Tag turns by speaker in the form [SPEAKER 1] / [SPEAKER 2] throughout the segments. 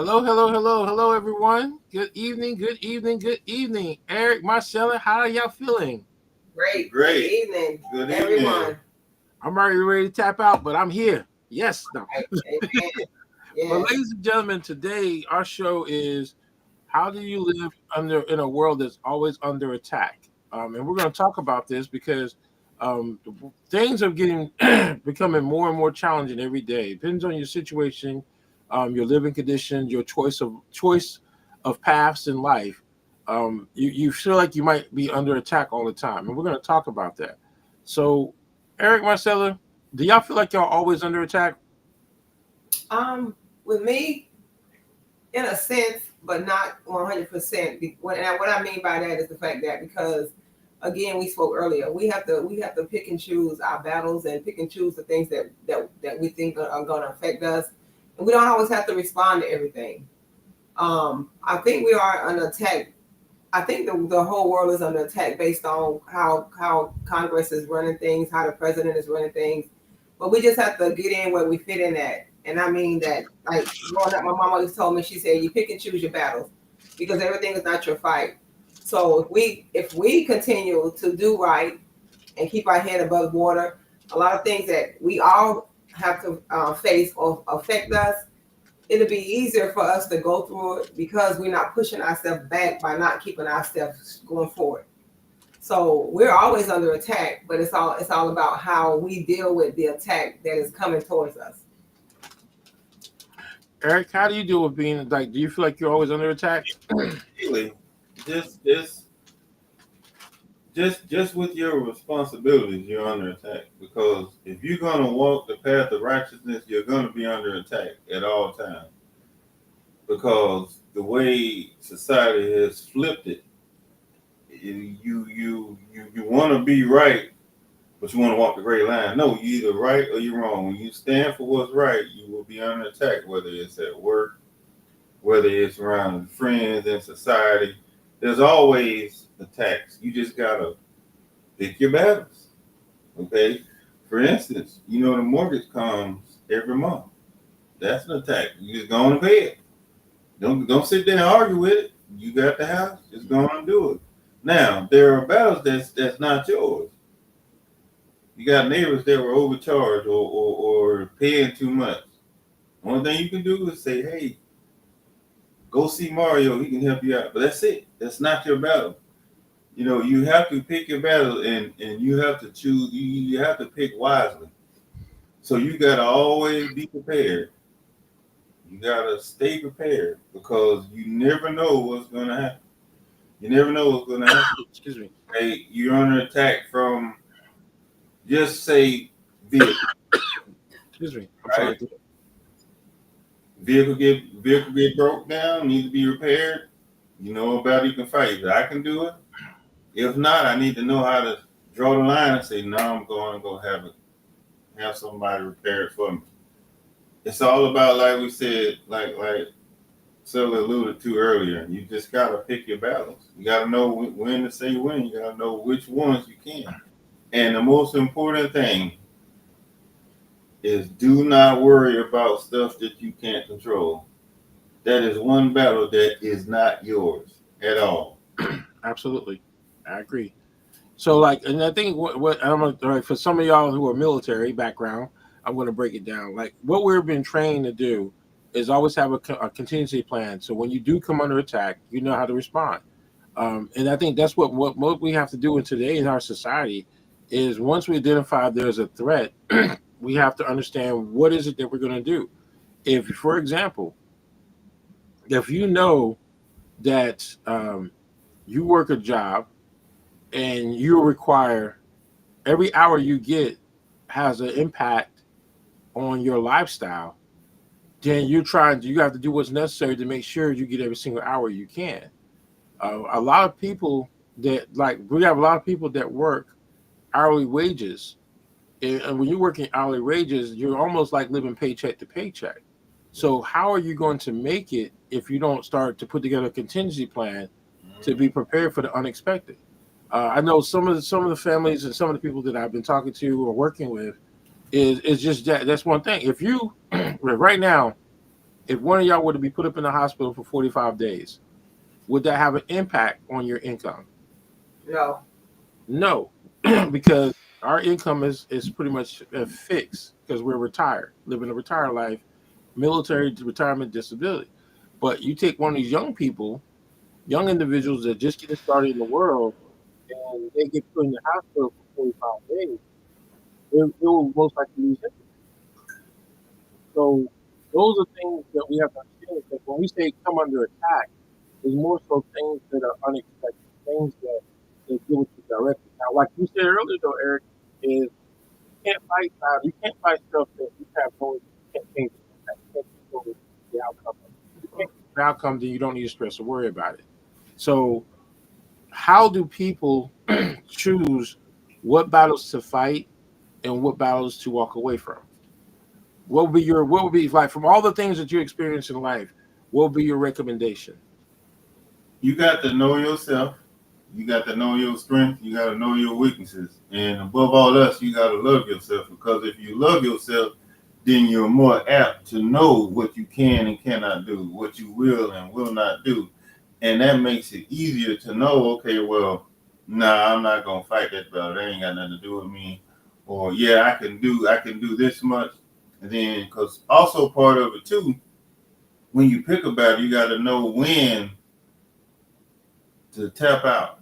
[SPEAKER 1] Hello, hello, hello, hello, everyone. Good evening, good evening, good evening. Eric, Marcella, how are y'all feeling?
[SPEAKER 2] Great. Good
[SPEAKER 3] Great.
[SPEAKER 2] evening,
[SPEAKER 3] Good
[SPEAKER 2] everyone.
[SPEAKER 3] evening.
[SPEAKER 1] I'm already ready to tap out, but I'm here. Yes, no.
[SPEAKER 2] Right. Amen.
[SPEAKER 1] But
[SPEAKER 2] Yes.
[SPEAKER 1] ladies and gentlemen, today our show is how do you live under in a world that's always under attack? And we're going to talk about this because um, things are getting becoming more and more challenging every day. It depends on your situation, your living conditions, your choice of paths in life. You feel like you might be under attack all the time, and we're going to talk about that. So, Eric, Marcella, do y'all feel like y'all always under attack?
[SPEAKER 2] With me, in a sense, but not 100%. What I mean by that is the fact that because, again, we spoke earlier, we have to pick and choose our battles and pick and choose the things that we think are going to affect us, and we don't always have to respond to everything. I think we are under attack. I think the whole world is under attack based on how Congress is running things, how the president is running things. But we just have to get in where we fit in at. And I mean that, like growing up, my mom always told me, she said, you pick and choose your battles because everything is not your fight. So if we continue to do right and keep our head above water, a lot of things that we all have to face or affect us, it'll be easier for us to go through it because we're not pushing ourselves back by not keeping ourselves going forward. So we're always under attack, but it's all about how we deal with the attack that is coming towards us.
[SPEAKER 1] Eric, how do you deal with being like? Do you feel like you're always under attack?
[SPEAKER 3] Really, just, just, just with your responsibilities, you're under attack. Because if you're gonna walk the path of righteousness, you're gonna be under attack at all times. Because the way society has flipped it, you want to be right, but you want to walk the gray line. No, you're either right or you're wrong. When you stand for what's right, you will be under attack, whether it's at work, whether it's around friends and society. There's always attacks. You just gotta pick your battles. Okay. For instance, the mortgage comes every month. That's an attack. You just go on to pay it. Don't sit there and argue with it. You got the house, just go on and do it. Now there are battles that's not yours. You got neighbors that were overcharged or paying too much. Only thing you can do is say, hey, go see Mario. He can help you out. But that's it. That's not your battle. You have to pick your battle and you have to choose. You have to pick wisely. So you got to always be prepared. You got to stay prepared because you never know what's going to happen. You never know what's going to happen.
[SPEAKER 1] Excuse me.
[SPEAKER 3] Hey, you're under attack from just say vehicle,
[SPEAKER 1] Excuse me. I'm
[SPEAKER 3] right?
[SPEAKER 1] sorry.
[SPEAKER 3] Vehicle get broke down, need to be repaired. You know about it, you can fight. If I can do it. If not, I need to know how to draw the line and say, no, I'm going to go have somebody repair it for me. It's all about, like we said, like Sella alluded to earlier. You just gotta pick your battles. You gotta know when to say when. You gotta know which ones you can. And the most important thing is do not worry about stuff that you can't control. That is one battle that is not yours at all.
[SPEAKER 1] Absolutely, I agree. So, like, and I think what I'm gonna, all right, for some of y'all who are military background, I'm going to break it down. Like, what we've been trained to do is always have a contingency plan. So when you do come under attack, you know how to respond. And I think that's what we have to do in today in our society is once we identify there's a threat, we have to understand what is it that we're going to do. If, for example, if you know that you work a job and you require every hour you get has an impact on your lifestyle, then you have to do what's necessary to make sure you get every single hour you can. A lot of people we have a lot of people that work hourly wages, and when you're working hourly wages, you're almost like living paycheck to paycheck. So how are you going to make it if you don't start to put together a contingency plan to be prepared for the unexpected? I know some of the families and some of the people that I've been talking to or working with is just that's one thing. If you right now If one of y'all were to be put up in the hospital for 45 days, would that have an impact on your income?
[SPEAKER 2] No.
[SPEAKER 1] No, because our income is pretty much fixed because we're retired, living a retired life, military retirement disability. But you take one of these young people, young individuals that just getting started in the world, and they get put in the hospital for 45 days, they will most likely lose it. So those are things that we have to understand. That when we say come under attack, there's more so things that are unexpected, things that deal with you directly. Now, like you said earlier, though, Eric, is you can't fight battle. You can't fight stuff that you have no, you can't change the impact. You can't control the outcome. If you can't control the outcome, then you don't need to stress or worry about it. So, how do people choose what battles to fight and what battles to walk away from? What would be like from all the things that you experience in life? What would be your recommendation?
[SPEAKER 3] You got to know yourself. You got to know your strength. You got to know your weaknesses. And above all else, you got to love yourself, because if you love yourself, then you're more apt to know what you can and cannot do, what you will and will not do. And that makes it easier to know, okay, well, nah, I'm not going to fight that battle. That ain't got nothing to do with me. Or, yeah, I can do this much. And then, because also part of it too, when you pick a battle, you got to know when to tap out,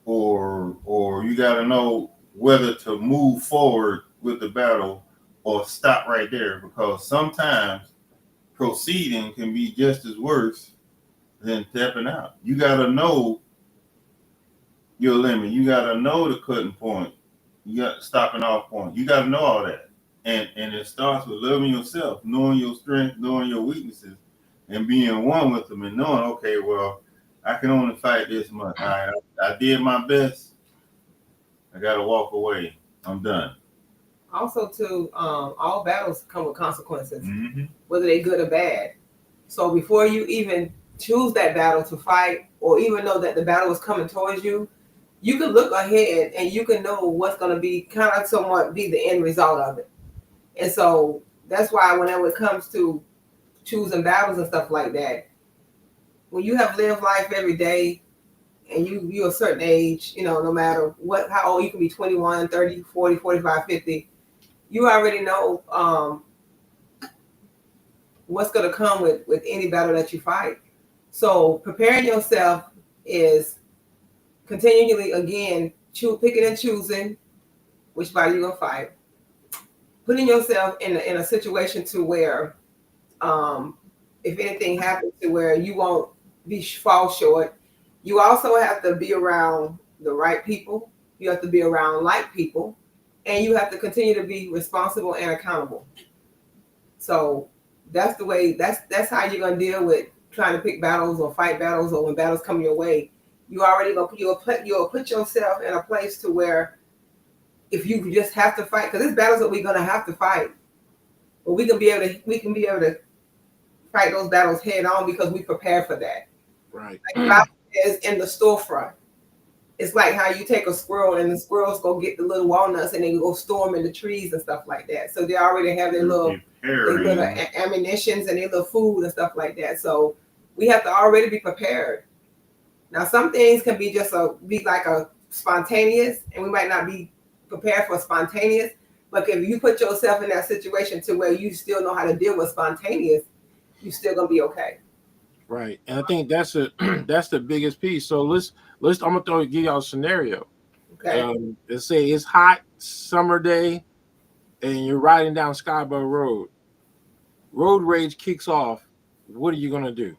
[SPEAKER 3] or you got to know whether to move forward with the battle or stop right there, because sometimes proceeding can be just as worse than tapping out. You got to know your limit. You got to know the cutting point. You got stopping off point. You got to know all that. And it starts with loving yourself, knowing your strength, knowing your weaknesses, and being one with them, and knowing, okay, well, I can only fight this much. I did my best. I got to walk away. I'm done.
[SPEAKER 2] Also, too, all battles come with consequences,
[SPEAKER 3] Mm-hmm.
[SPEAKER 2] whether they're good or bad. So before you even choose that battle to fight, or even know that the battle is coming towards you, you can look ahead and you can know what's going to be kind of somewhat be the end result of it. And so that's why whenever it comes to choosing battles and stuff like that, when you have lived life every day and you're a certain age, no matter how old you can be, 21, 30, 40, 45, 50, you already know what's going to come with any battle that you fight. So preparing yourself is continually, again, picking and choosing which battle you're going to fight. Putting yourself in a situation to where if anything happens to where you won't fall short. You also have to be around the right people. You have to be around like people, and you have to continue to be responsible and accountable. So that's the way. That's how you're gonna deal with trying to pick battles or fight battles, or when battles come your way. You'll put yourself in a place to where if you just have to fight, because there's battles that we're gonna have to fight, but we can be able to fight those battles head on because we prepare for that.
[SPEAKER 1] Right.
[SPEAKER 2] Like is in the storefront. It's like how you take a squirrel and the squirrels go get the little walnuts and they go store them in the trees and stuff like that. So they already have their little ammunitions and their little food and stuff like that. So we have to already be prepared. Now, some things can be be like a spontaneous, and we might not be prepared for spontaneous. But if you put yourself in that situation to where you still know how to deal with spontaneous, you're still gonna be okay.
[SPEAKER 1] Right. And I think that's the biggest piece. So let's I'm gonna give y'all a scenario.
[SPEAKER 2] Okay.
[SPEAKER 1] Let's say it's hot summer day and you're riding down Scarborough Road. Road rage kicks off. What are you gonna do?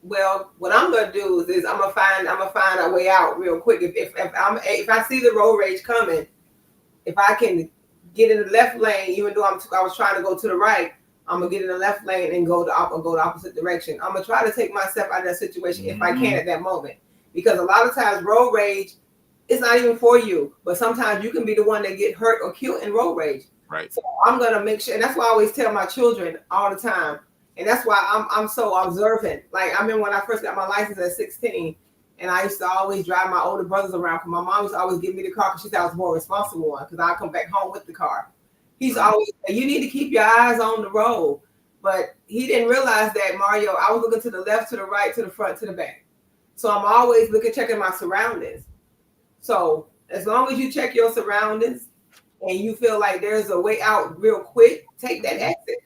[SPEAKER 2] Well, what I'm gonna do is I'm gonna find a way out real quick. If I see the road rage coming, if I can get in the left lane, even though I was trying to go to the right, I'm gonna get in the left lane and go the opposite direction. I'm gonna try to take myself out of that situation if I can at that moment, because a lot of times road rage, it's not even for you, but sometimes you can be the one that get hurt or killed in road rage.
[SPEAKER 1] Right.
[SPEAKER 2] So I'm gonna make sure, and that's why I always tell my children all the time, and that's why I'm so observant. Like I remember when I first got my license at 16, and I used to always drive my older brothers around because my mom used to always give me the car because she thought I was more responsible one, because I'd come back home with the car. He's always, you need to keep your eyes on the road. But he didn't realize that, Mario, I was looking to the left, to the right, to the front, to the back. So I'm always checking my surroundings. So as long as you check your surroundings and you feel like there's a way out real quick, take that exit.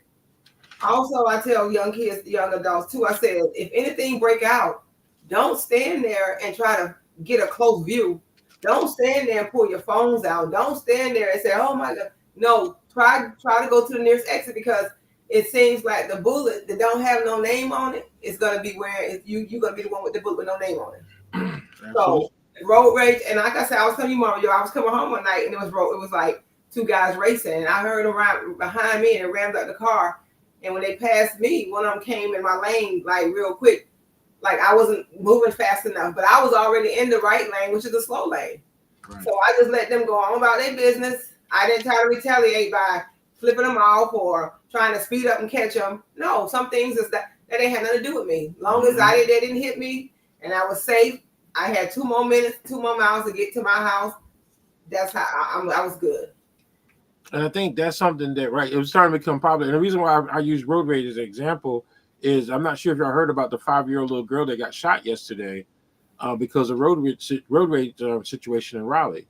[SPEAKER 2] Also, I tell young kids, young adults too, I said, if anything break out, don't stand there and try to get a close view. Don't stand there and pull your phones out. Don't stand there and say, oh my God. No, try to go to the nearest exit, because it seems like the bullet that don't have no name on it is going to be where you're going to be the one with the bullet with no name on it. So road rage, and like I said, I was telling you, Mario, I was coming home one night and it was like two guys racing, and I heard them right behind me and it rammed up the car. And when they passed me, one of them came in my lane like real quick. Like I wasn't moving fast enough, but I was already in the right lane, which is the slow lane. Right. So I just let them go on about their business. I didn't try to retaliate by flipping them off or trying to speed up and catch them. No, some things is that ain't had nothing to do with me. Long as they didn't hit me and I was safe, I had 2 more minutes, 2 more miles to get to my house. That's how I was good.
[SPEAKER 1] And I think that's something that, right, it was starting to become popular. And the reason why I use road rage as an example is, I'm not sure if y'all heard about the 5-year-old little girl that got shot yesterday because of road rage situation in Raleigh.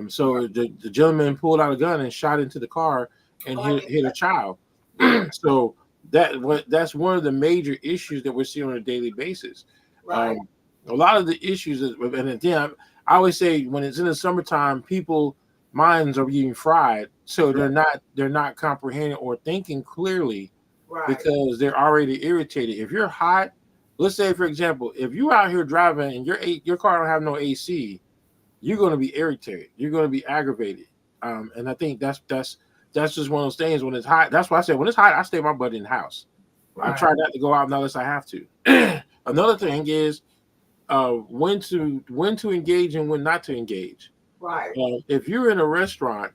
[SPEAKER 1] So the gentleman pulled out a gun and shot into the car and hit a child. So that's one of the major issues that we're seeing on a daily basis.
[SPEAKER 2] Right.
[SPEAKER 1] A lot of the issues, and again, I always say when it's in the summertime, people minds are being fried, so they're not comprehending or thinking clearly, right, because they're already irritated. If you're hot, let's say for example, if you're out here driving and your car don't have no AC, you're going to be irritated. You're going to be aggravated. And I think that's just one of those things. When it's hot, that's why I said when it's hot, I stay my butt in the house. Right. I try not to go out unless I have to. Another thing is when to engage and when not to engage.
[SPEAKER 2] Right.
[SPEAKER 1] If you're in a restaurant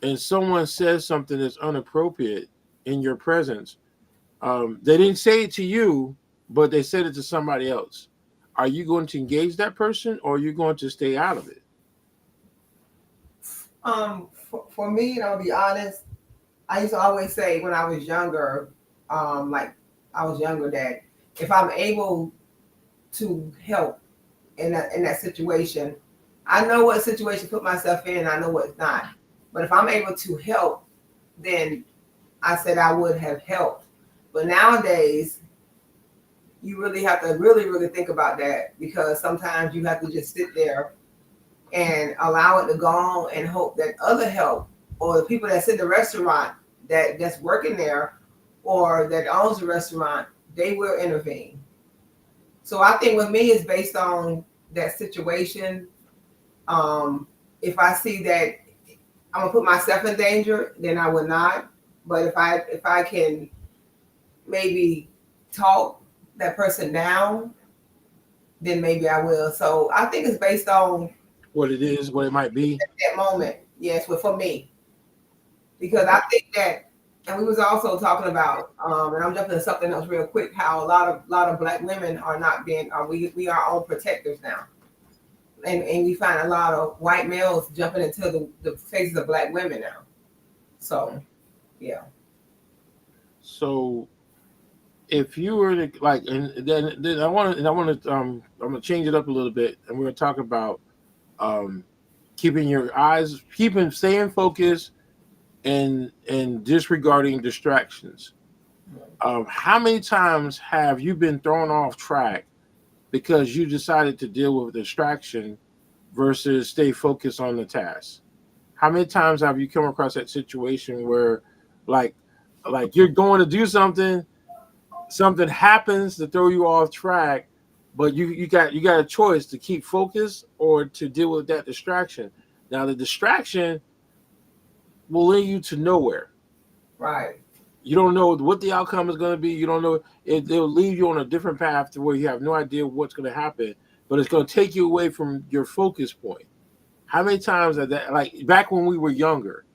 [SPEAKER 1] and someone says something that's inappropriate in your presence, they didn't say it to you, but they said it to somebody else. Are you going to engage that person, or are you going to stay out of it?
[SPEAKER 2] For me, and I'll be honest, I used to always say when I was younger, that if I'm able to help in that situation, I know what situation to put myself in, I know what's not. But if I'm able to help, then I said I would have helped. But nowadays, you really have to really think about that, because sometimes you have to just sit there and allow it to go on and hope that other help, or the people that's in the restaurant that's working there or that owns the restaurant, they will intervene. So I think with me, it's based on that situation. If I see that I'm gonna put myself in danger, then I would not. But if I can maybe talk that person down, then maybe I will. So I think it's based on
[SPEAKER 1] what it is, what it might be
[SPEAKER 2] at that moment. Yes, but for me, because I think that, and we was also talking about, and I'm jumping to something else real quick, how a lot of Black women are not being, we are our own protectors now. And we find a lot of white males jumping into the faces of Black women now. So, yeah.
[SPEAKER 1] So, if you were to and then I want to I'm gonna change it up a little bit, and we're gonna talk about staying focused and disregarding distractions. How many times have you been thrown off track because you decided to deal with a distraction versus stay focused on the task? How many times have you come across that situation where like you're going to do something happens to throw you off track, but you got a choice to keep focused or to deal with that distraction. Now the distraction will lead you to nowhere.
[SPEAKER 2] Right.
[SPEAKER 1] You don't know what the outcome is going to be. You don't know. It'll leave you on a different path to where you have no idea what's going to happen, but it's going to take you away from your focus point. How many times like back when we were younger,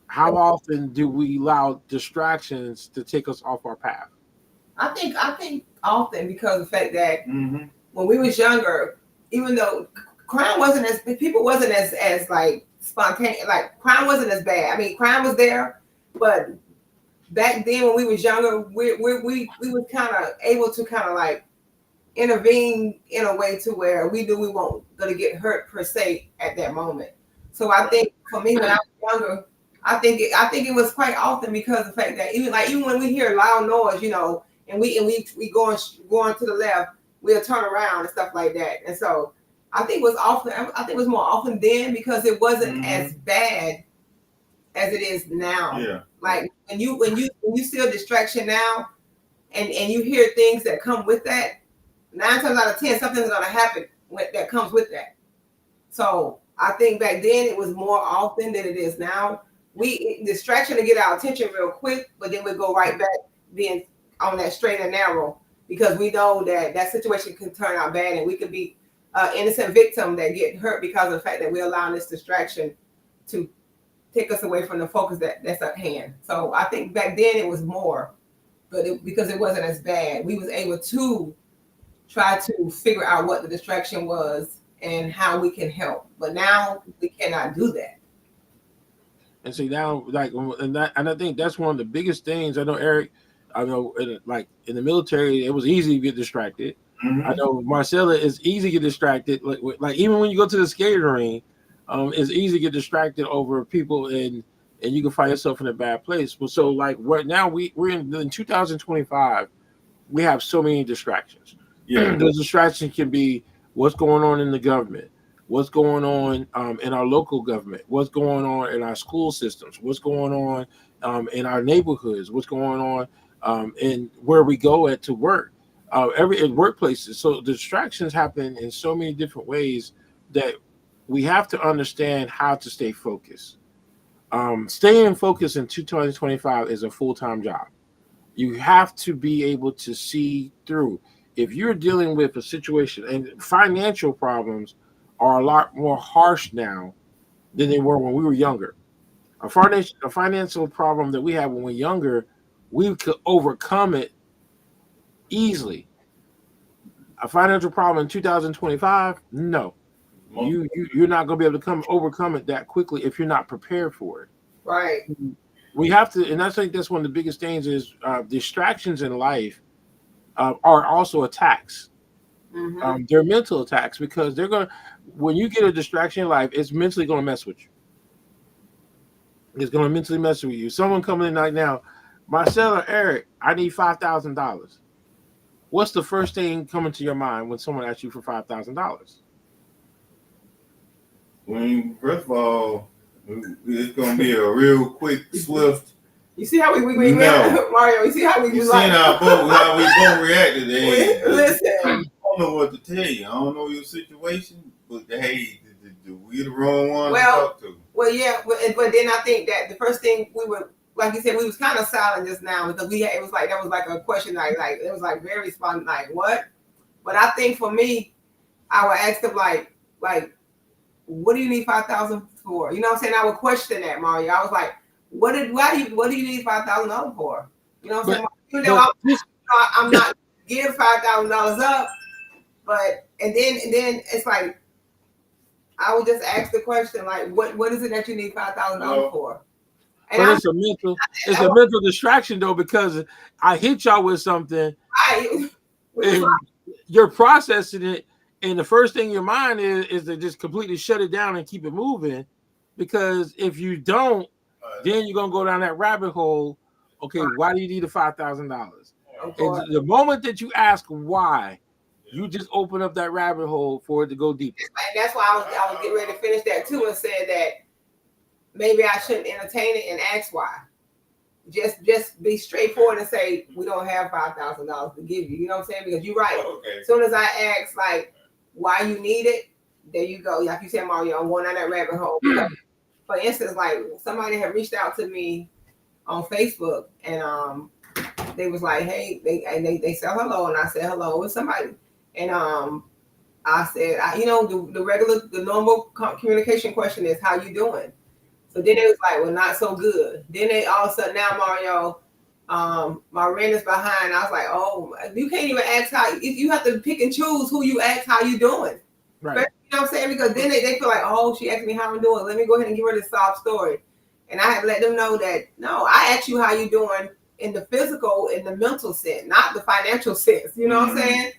[SPEAKER 1] how often do we allow distractions to take us off our path?
[SPEAKER 2] I think often, because of the fact that when we was younger, even though crime wasn't as like spontaneous, like crime wasn't as bad. I mean, crime was there, but back then when we was younger, we was kind of able to kind of like intervene in a way to where we knew we weren't going to get hurt per se at that moment. So I think for me when I was younger, I think it was quite often because of the fact that even when we hear loud noise, and we going to the left, we'll turn around and stuff like that. And so I think it was more often then because it wasn't as bad as it is now.
[SPEAKER 3] Yeah.
[SPEAKER 2] Like when you see a distraction now, and you hear things that come with that, 9 times out of 10, something's gonna happen that comes with that. So I think back then it was more often than it is now. Distraction to get our attention real quick, but then we go right back being on that straight and narrow because we know that situation can turn out bad and we could be an innocent victim that get hurt because of the fact that we're allowing this distraction to take us away from the focus that's at hand. So I think back then it was more, but because it wasn't as bad, we was able to try to figure out what the distraction was and how we can help. But now we cannot do that.
[SPEAKER 1] And see now, and I think that's one of the biggest things. I know Eric. I know, in the military, it was easy to get distracted. I know Marcella is easy to get distracted. Like even when you go to the skating ring, it's easy to get distracted over people, and you can find yourself in a bad place. But so right now we're in 2025. We have so many distractions.
[SPEAKER 3] Yeah,
[SPEAKER 1] those distractions can be what's going on in the government, what's going on in our local government, what's going on in our school systems, what's going on in our neighborhoods, what's going on in where we go to work, in workplaces. So distractions happen in so many different ways that we have to understand how to stay focused. Staying focused in 2025 is a full-time job. You have to be able to see through. If you're dealing with a situation, and financial problems are a lot more harsh now than they were when we were younger. A financial problem that we had when we were younger, we could overcome it easily. A financial problem in 2025, no. You're not going to be able to overcome it that quickly if you're not prepared for it.
[SPEAKER 2] Right.
[SPEAKER 1] We have to, and I think that's one of the biggest things is distractions in life are also attacks.
[SPEAKER 2] Mm-hmm.
[SPEAKER 1] They're mental attacks because when you get a distraction in life, it's mentally going to mess with you. It's going to mentally mess with you. Someone coming in right now, Marcella, Eric, I need $5,000. What's the first thing coming to your mind when someone asks you for $5,000?
[SPEAKER 3] First of all, it's going to be a real quick, swift.
[SPEAKER 2] You see how we
[SPEAKER 3] No.
[SPEAKER 2] Mario? You see how we
[SPEAKER 3] You seen how we both reacted? Hey,
[SPEAKER 2] listen.
[SPEAKER 3] I don't know what to tell you. I don't know your situation, but hey, we the wrong one to talk to.
[SPEAKER 2] Well, yeah, but then I think that the first thing we were, like you said, we was kind of silent just now because it was like a question like it was like very spontaneous, like what? But I think for me, I would ask them like what do you need $5,000 for? You know what I'm saying? I would question that, Mario. I was like, what do you need $5,000 for? You know what I'm saying? I'm not give $5,000 up, but and then it's like I would just ask the question like, what is it that you need $5,000 for? And
[SPEAKER 1] but it's a mental distraction though because I hit y'all with something, and you're processing it, and the first thing in your mind is to just completely shut it down and keep it moving, because if you don't, then you're gonna go down that rabbit hole. Okay, why do you need the $5,000? And the moment that you ask why, you just open up that rabbit hole for it to go deeper.
[SPEAKER 2] And that's why I was getting ready to finish that too and said that maybe I shouldn't entertain it and ask why. Just be straightforward and say we don't have $5,000 to give you. You know what I'm saying? Because you're right.
[SPEAKER 3] Okay.
[SPEAKER 2] As soon as I ask like why you need it, there you go. Like you said, Mario, I'm going down that rabbit hole. For instance, like somebody had reached out to me on Facebook and they was like, hey, they said hello, and I said hello with somebody, and I said, the normal communication question is how you doing. So then it was like, well, not so good. Then they all of a sudden now, Mario, my rent is behind. I was like, oh, you can't even ask how. You have to pick and choose who you ask how you doing.
[SPEAKER 1] Right.
[SPEAKER 2] You know what I'm saying? Because then they feel like, oh, she asked me how I'm doing. Let me go ahead and give her this sob story. And I had let them know that, no, I asked you how you doing in the physical, in the mental sense, not the financial sense. You know what I'm saying?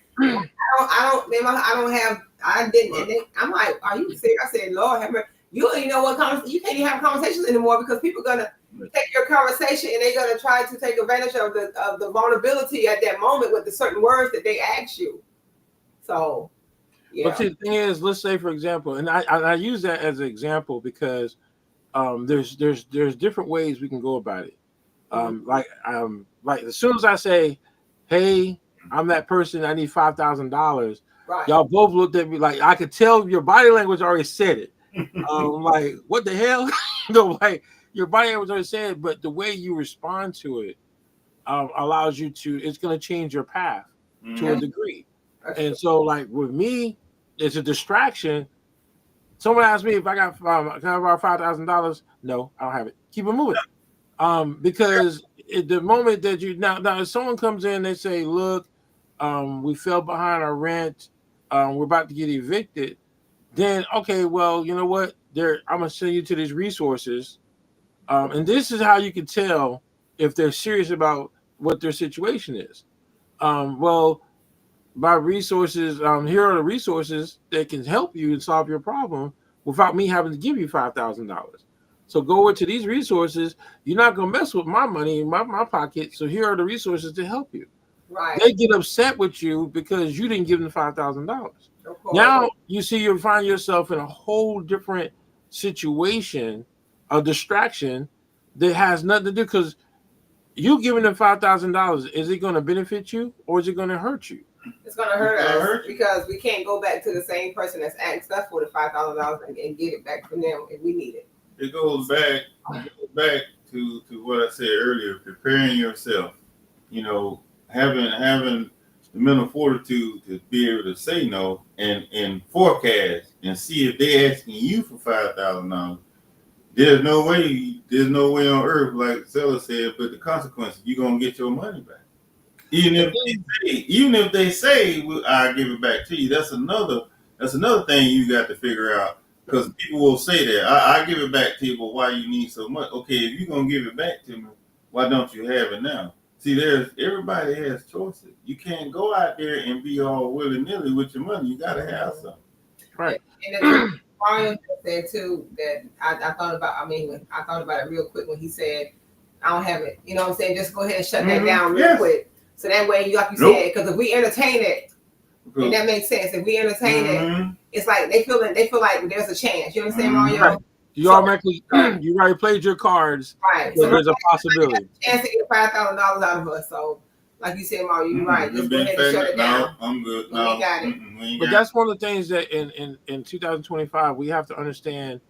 [SPEAKER 2] I didn't. And I'm like, are you serious? I said, Lord, have mercy. You don't even know you can't even have conversations anymore because people are gonna take your conversation and they're gonna try to take advantage of the vulnerability at that moment with the certain words that they ask you. So, yeah.
[SPEAKER 1] But see, the thing is, let's say, for example, and I use that as an example because there's different ways we can go about it. Like as soon as I say, "Hey, I'm that person. I need $5,000."
[SPEAKER 2] Right.
[SPEAKER 1] Y'all both looked at me like I could tell your body language already said it. Like, what the hell? Like your body language already said it, but the way you respond to it allows you to. It's going to change your path to a degree. And so, like with me, it's a distraction. Someone asked me if I got can I borrow $5,000? No, I don't have it. Keep it moving. Because the moment that you now if someone comes in, they say, "Look, we fell behind our rent. We're about to get evicted." Then okay, well, you know what? I'm gonna send you to these resources, and this is how you can tell if they're serious about what their situation is. Well, by resources, here are the resources that can help you and solve your problem without me having to give you $5,000. So go into these resources. You're not gonna mess with my money in my pocket. So here are the resources to help you.
[SPEAKER 2] Right.
[SPEAKER 1] They get upset with you because you didn't give them $5,000. Now you find yourself in a whole different situation, a distraction that has nothing to do because you giving them $5,000. Is it going to benefit you or is it going to hurt you?
[SPEAKER 2] It's going to hurt us because we can't go back to the same person that's asked us for the $5,000 and get it back from them if we need it.
[SPEAKER 3] It goes back to what I said earlier, preparing yourself, having the mental fortitude to be able to say no and forecast and see if they're asking you for $5,000. There's no way on earth, like Stella said, but the consequences, you're gonna get your money back. Even if they say well, I'll give it back to you, that's another thing you got to figure out. Because people will say that I give it back to you, but why you need so much? Okay, if you're gonna give it back to me, why don't you have it now? See, everybody has choices. You can't go out there and be all willy-nilly with your money. You gotta have something.
[SPEAKER 1] Right.
[SPEAKER 2] And Mario said too that I thought about. I mean, I thought about it real quick when he said, "I don't have it." You know what I'm saying? Just go ahead and shut that down real quick. So that way, like you said, because if we entertain it, and that makes sense. If we entertain it, it's like they feel like there's a chance. You understand, Mario?
[SPEAKER 1] Right. You already played your cards.
[SPEAKER 2] Right.
[SPEAKER 1] So there's a possibility.
[SPEAKER 2] Chance to get $5,000 out of us. So, like you said, Mario, you're right. Just go ahead and shut it down.
[SPEAKER 3] I'm good.
[SPEAKER 2] We got it.
[SPEAKER 1] But that's one of the things that in 2025 we have to understand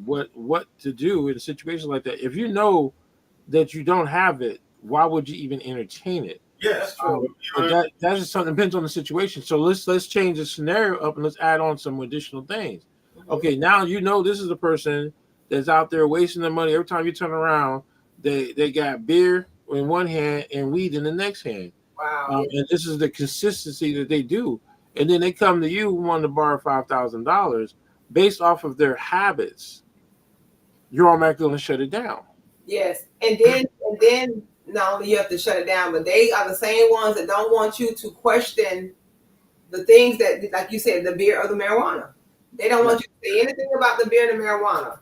[SPEAKER 1] what to do in situations like that. If you know that you don't have it, why would you even entertain it?
[SPEAKER 3] Yes,
[SPEAKER 1] that is something depends on the situation. So let's change the scenario up and let's add on some additional things. Okay, now you know this is a person that's out there wasting their money. Every time you turn around, they got beer in one hand and weed in the next hand.
[SPEAKER 2] Wow.
[SPEAKER 1] And this is the consistency that they do. And then they come to you wanting to borrow $5,000 based off of their habits. You're automatically going to shut it down.
[SPEAKER 2] Yes, and then not only you have to shut it down, but they are the same ones that don't want you to question the things that, like you said, the beer or the marijuana. They don't want you to say anything about the beer and the marijuana,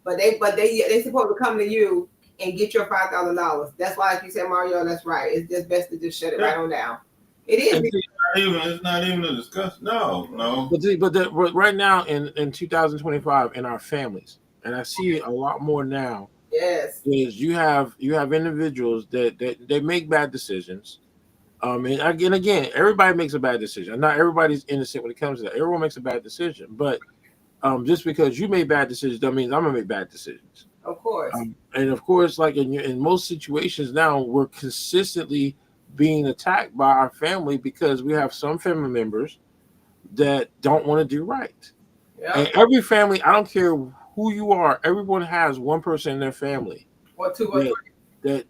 [SPEAKER 2] but they supposed to come to you and get your $5,000. That's why, like you said, Mario, that's right. It's just best to just shut it right on down. It is.
[SPEAKER 3] It's not even a discussion. No.
[SPEAKER 1] But right now in 2025 in our families, and I see it a lot more now.
[SPEAKER 2] Yes.
[SPEAKER 1] Is you have individuals that they make bad decisions. And again, everybody makes a bad decision. Not everybody's innocent when it comes to that. Everyone makes a bad decision, but just because you made bad decisions doesn't mean I'm gonna make bad decisions.
[SPEAKER 2] Of course.
[SPEAKER 1] And of course, like in most situations now, we're consistently being attacked by our family because we have some family members that don't want to do right. Yeah. And every family, I don't care who you are, everyone has one person in their family.
[SPEAKER 2] Or two or three.
[SPEAKER 1] That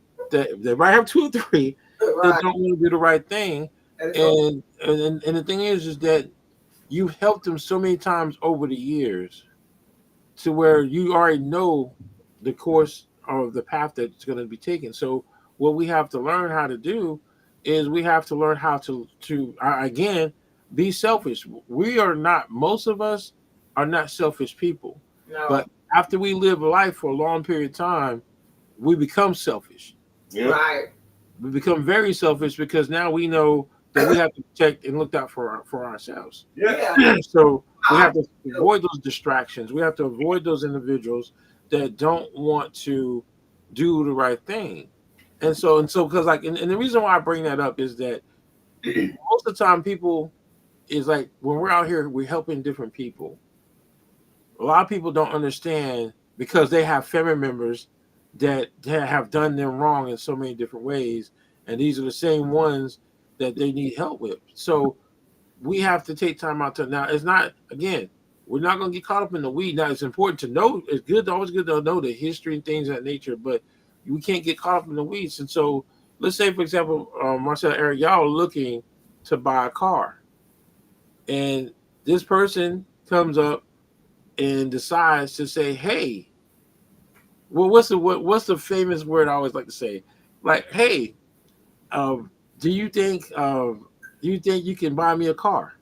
[SPEAKER 1] they might have two or three that don't want to do the right thing. And the thing is that you've helped them so many times over the years to where you already know the course of the path that's going to be taken. So what we have to learn how to do is we have to learn how to again be selfish. We are not. Most of us are not selfish people,
[SPEAKER 2] No.
[SPEAKER 1] but after we live a life for a long period of time, we become selfish.
[SPEAKER 3] Yep.
[SPEAKER 2] Right.
[SPEAKER 1] We become very selfish because now we know that we have to protect and look out for ourselves.
[SPEAKER 3] Yeah.
[SPEAKER 2] Yeah.
[SPEAKER 1] So we have to avoid those distractions. We have to avoid those individuals that don't want to do the right thing. And so because like and the reason why I bring that up is that most of the time people is like when we're out here we're helping different people. A lot of people don't understand because they have family members that have done them wrong in so many different ways, and these are the same ones that they need help with. So we have to take time out to now. It's not again. We're not going to get caught up in the weed. Now it's important to know. It's good, always good to know the history and things of that nature, but we can't get caught up in the weeds. And so, let's say, for example, Marcel, Eric, y'all are looking to buy a car, and this person comes up and decides to say, "Hey, well, what's the famous word I always like to say? Like, hey, um, do you think you can buy me a car?"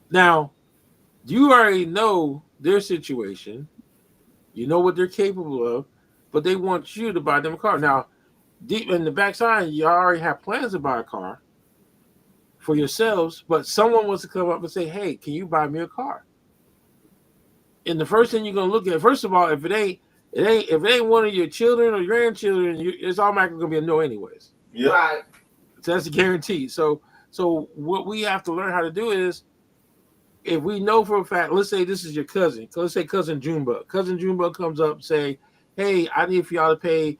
[SPEAKER 1] Now, you already know their situation, you know what they're capable of, but they want you to buy them a car. Now, deep in the backside, you already have plans to buy a car for yourselves, but someone wants to come up and say, "Hey, can you buy me a car?" And the first thing you're gonna look at, first of all, if it ain't one of your children or your grandchildren, it's automatically gonna be a no, anyways.
[SPEAKER 3] Yep.
[SPEAKER 2] Right.
[SPEAKER 1] So that's a guarantee. So what we have to learn how to do is, if we know for a fact, let's say this is your cousin. Let's say cousin Junebug. Cousin Junebug comes up and say, "Hey, I need for y'all to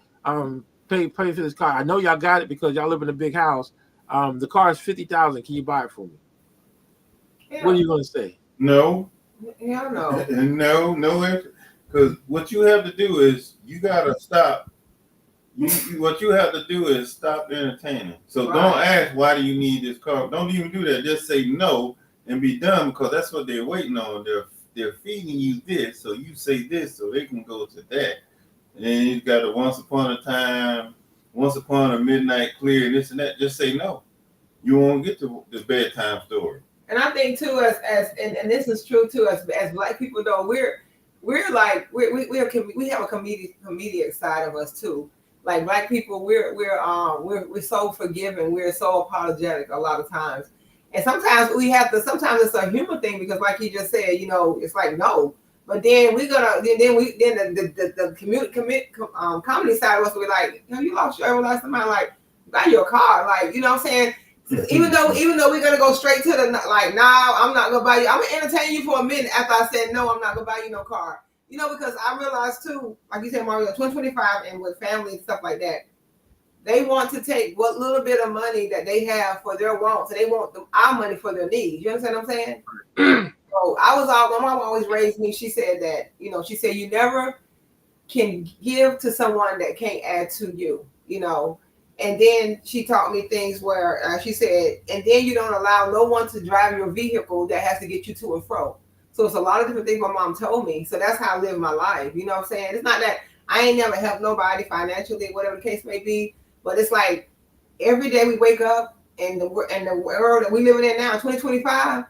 [SPEAKER 1] pay for this car. I know y'all got it because y'all live in a big house. The car is $50,000. Can you buy it for me?"
[SPEAKER 2] Yeah.
[SPEAKER 1] What are you gonna say?
[SPEAKER 3] No.
[SPEAKER 2] Hell no.
[SPEAKER 3] No answer. Because what you have to do is you gotta stop. What you have to do is stop entertaining. So
[SPEAKER 2] Right.
[SPEAKER 3] don't ask why do you need this car. Don't even do that. Just say no and be done because that's what they're waiting on. They're feeding you this, so you say this, so they can go to that. And then you got a once upon a midnight clear, and this and that. Just say no. You won't get to the bedtime story.
[SPEAKER 2] And I think too, and this is true too, as Black people though, we have a comedic side of us too. Like Black people, we're so forgiving, we're so apologetic a lot of times, and sometimes sometimes it's a human thing because, like he just said, it's like no, but then the comedy side of us will be like, you lost your everlasting mind, like buy your car, like you know what I'm saying. Even though we're gonna go straight to the like, nah, I'm not gonna buy you. I'm gonna entertain you for a minute after I said no, I'm not gonna buy you no car. Because I realized too, like you said, Mario, 2025 and with family and stuff like that, they want to take what little bit of money that they have for their wants, and they want our money for their needs. You understand what I'm saying? So my mom always raised me. She said that, she said you never can give to someone that can't add to you, And then she taught me things where she said, and then you don't allow no one to drive your vehicle that has to get you to and fro. So it's a lot of different things my mom told me. So that's how I live my life. You know what I'm saying? It's not that I ain't never helped nobody financially, whatever the case may be. But it's like every day we wake up and the world that we living in now, 2025,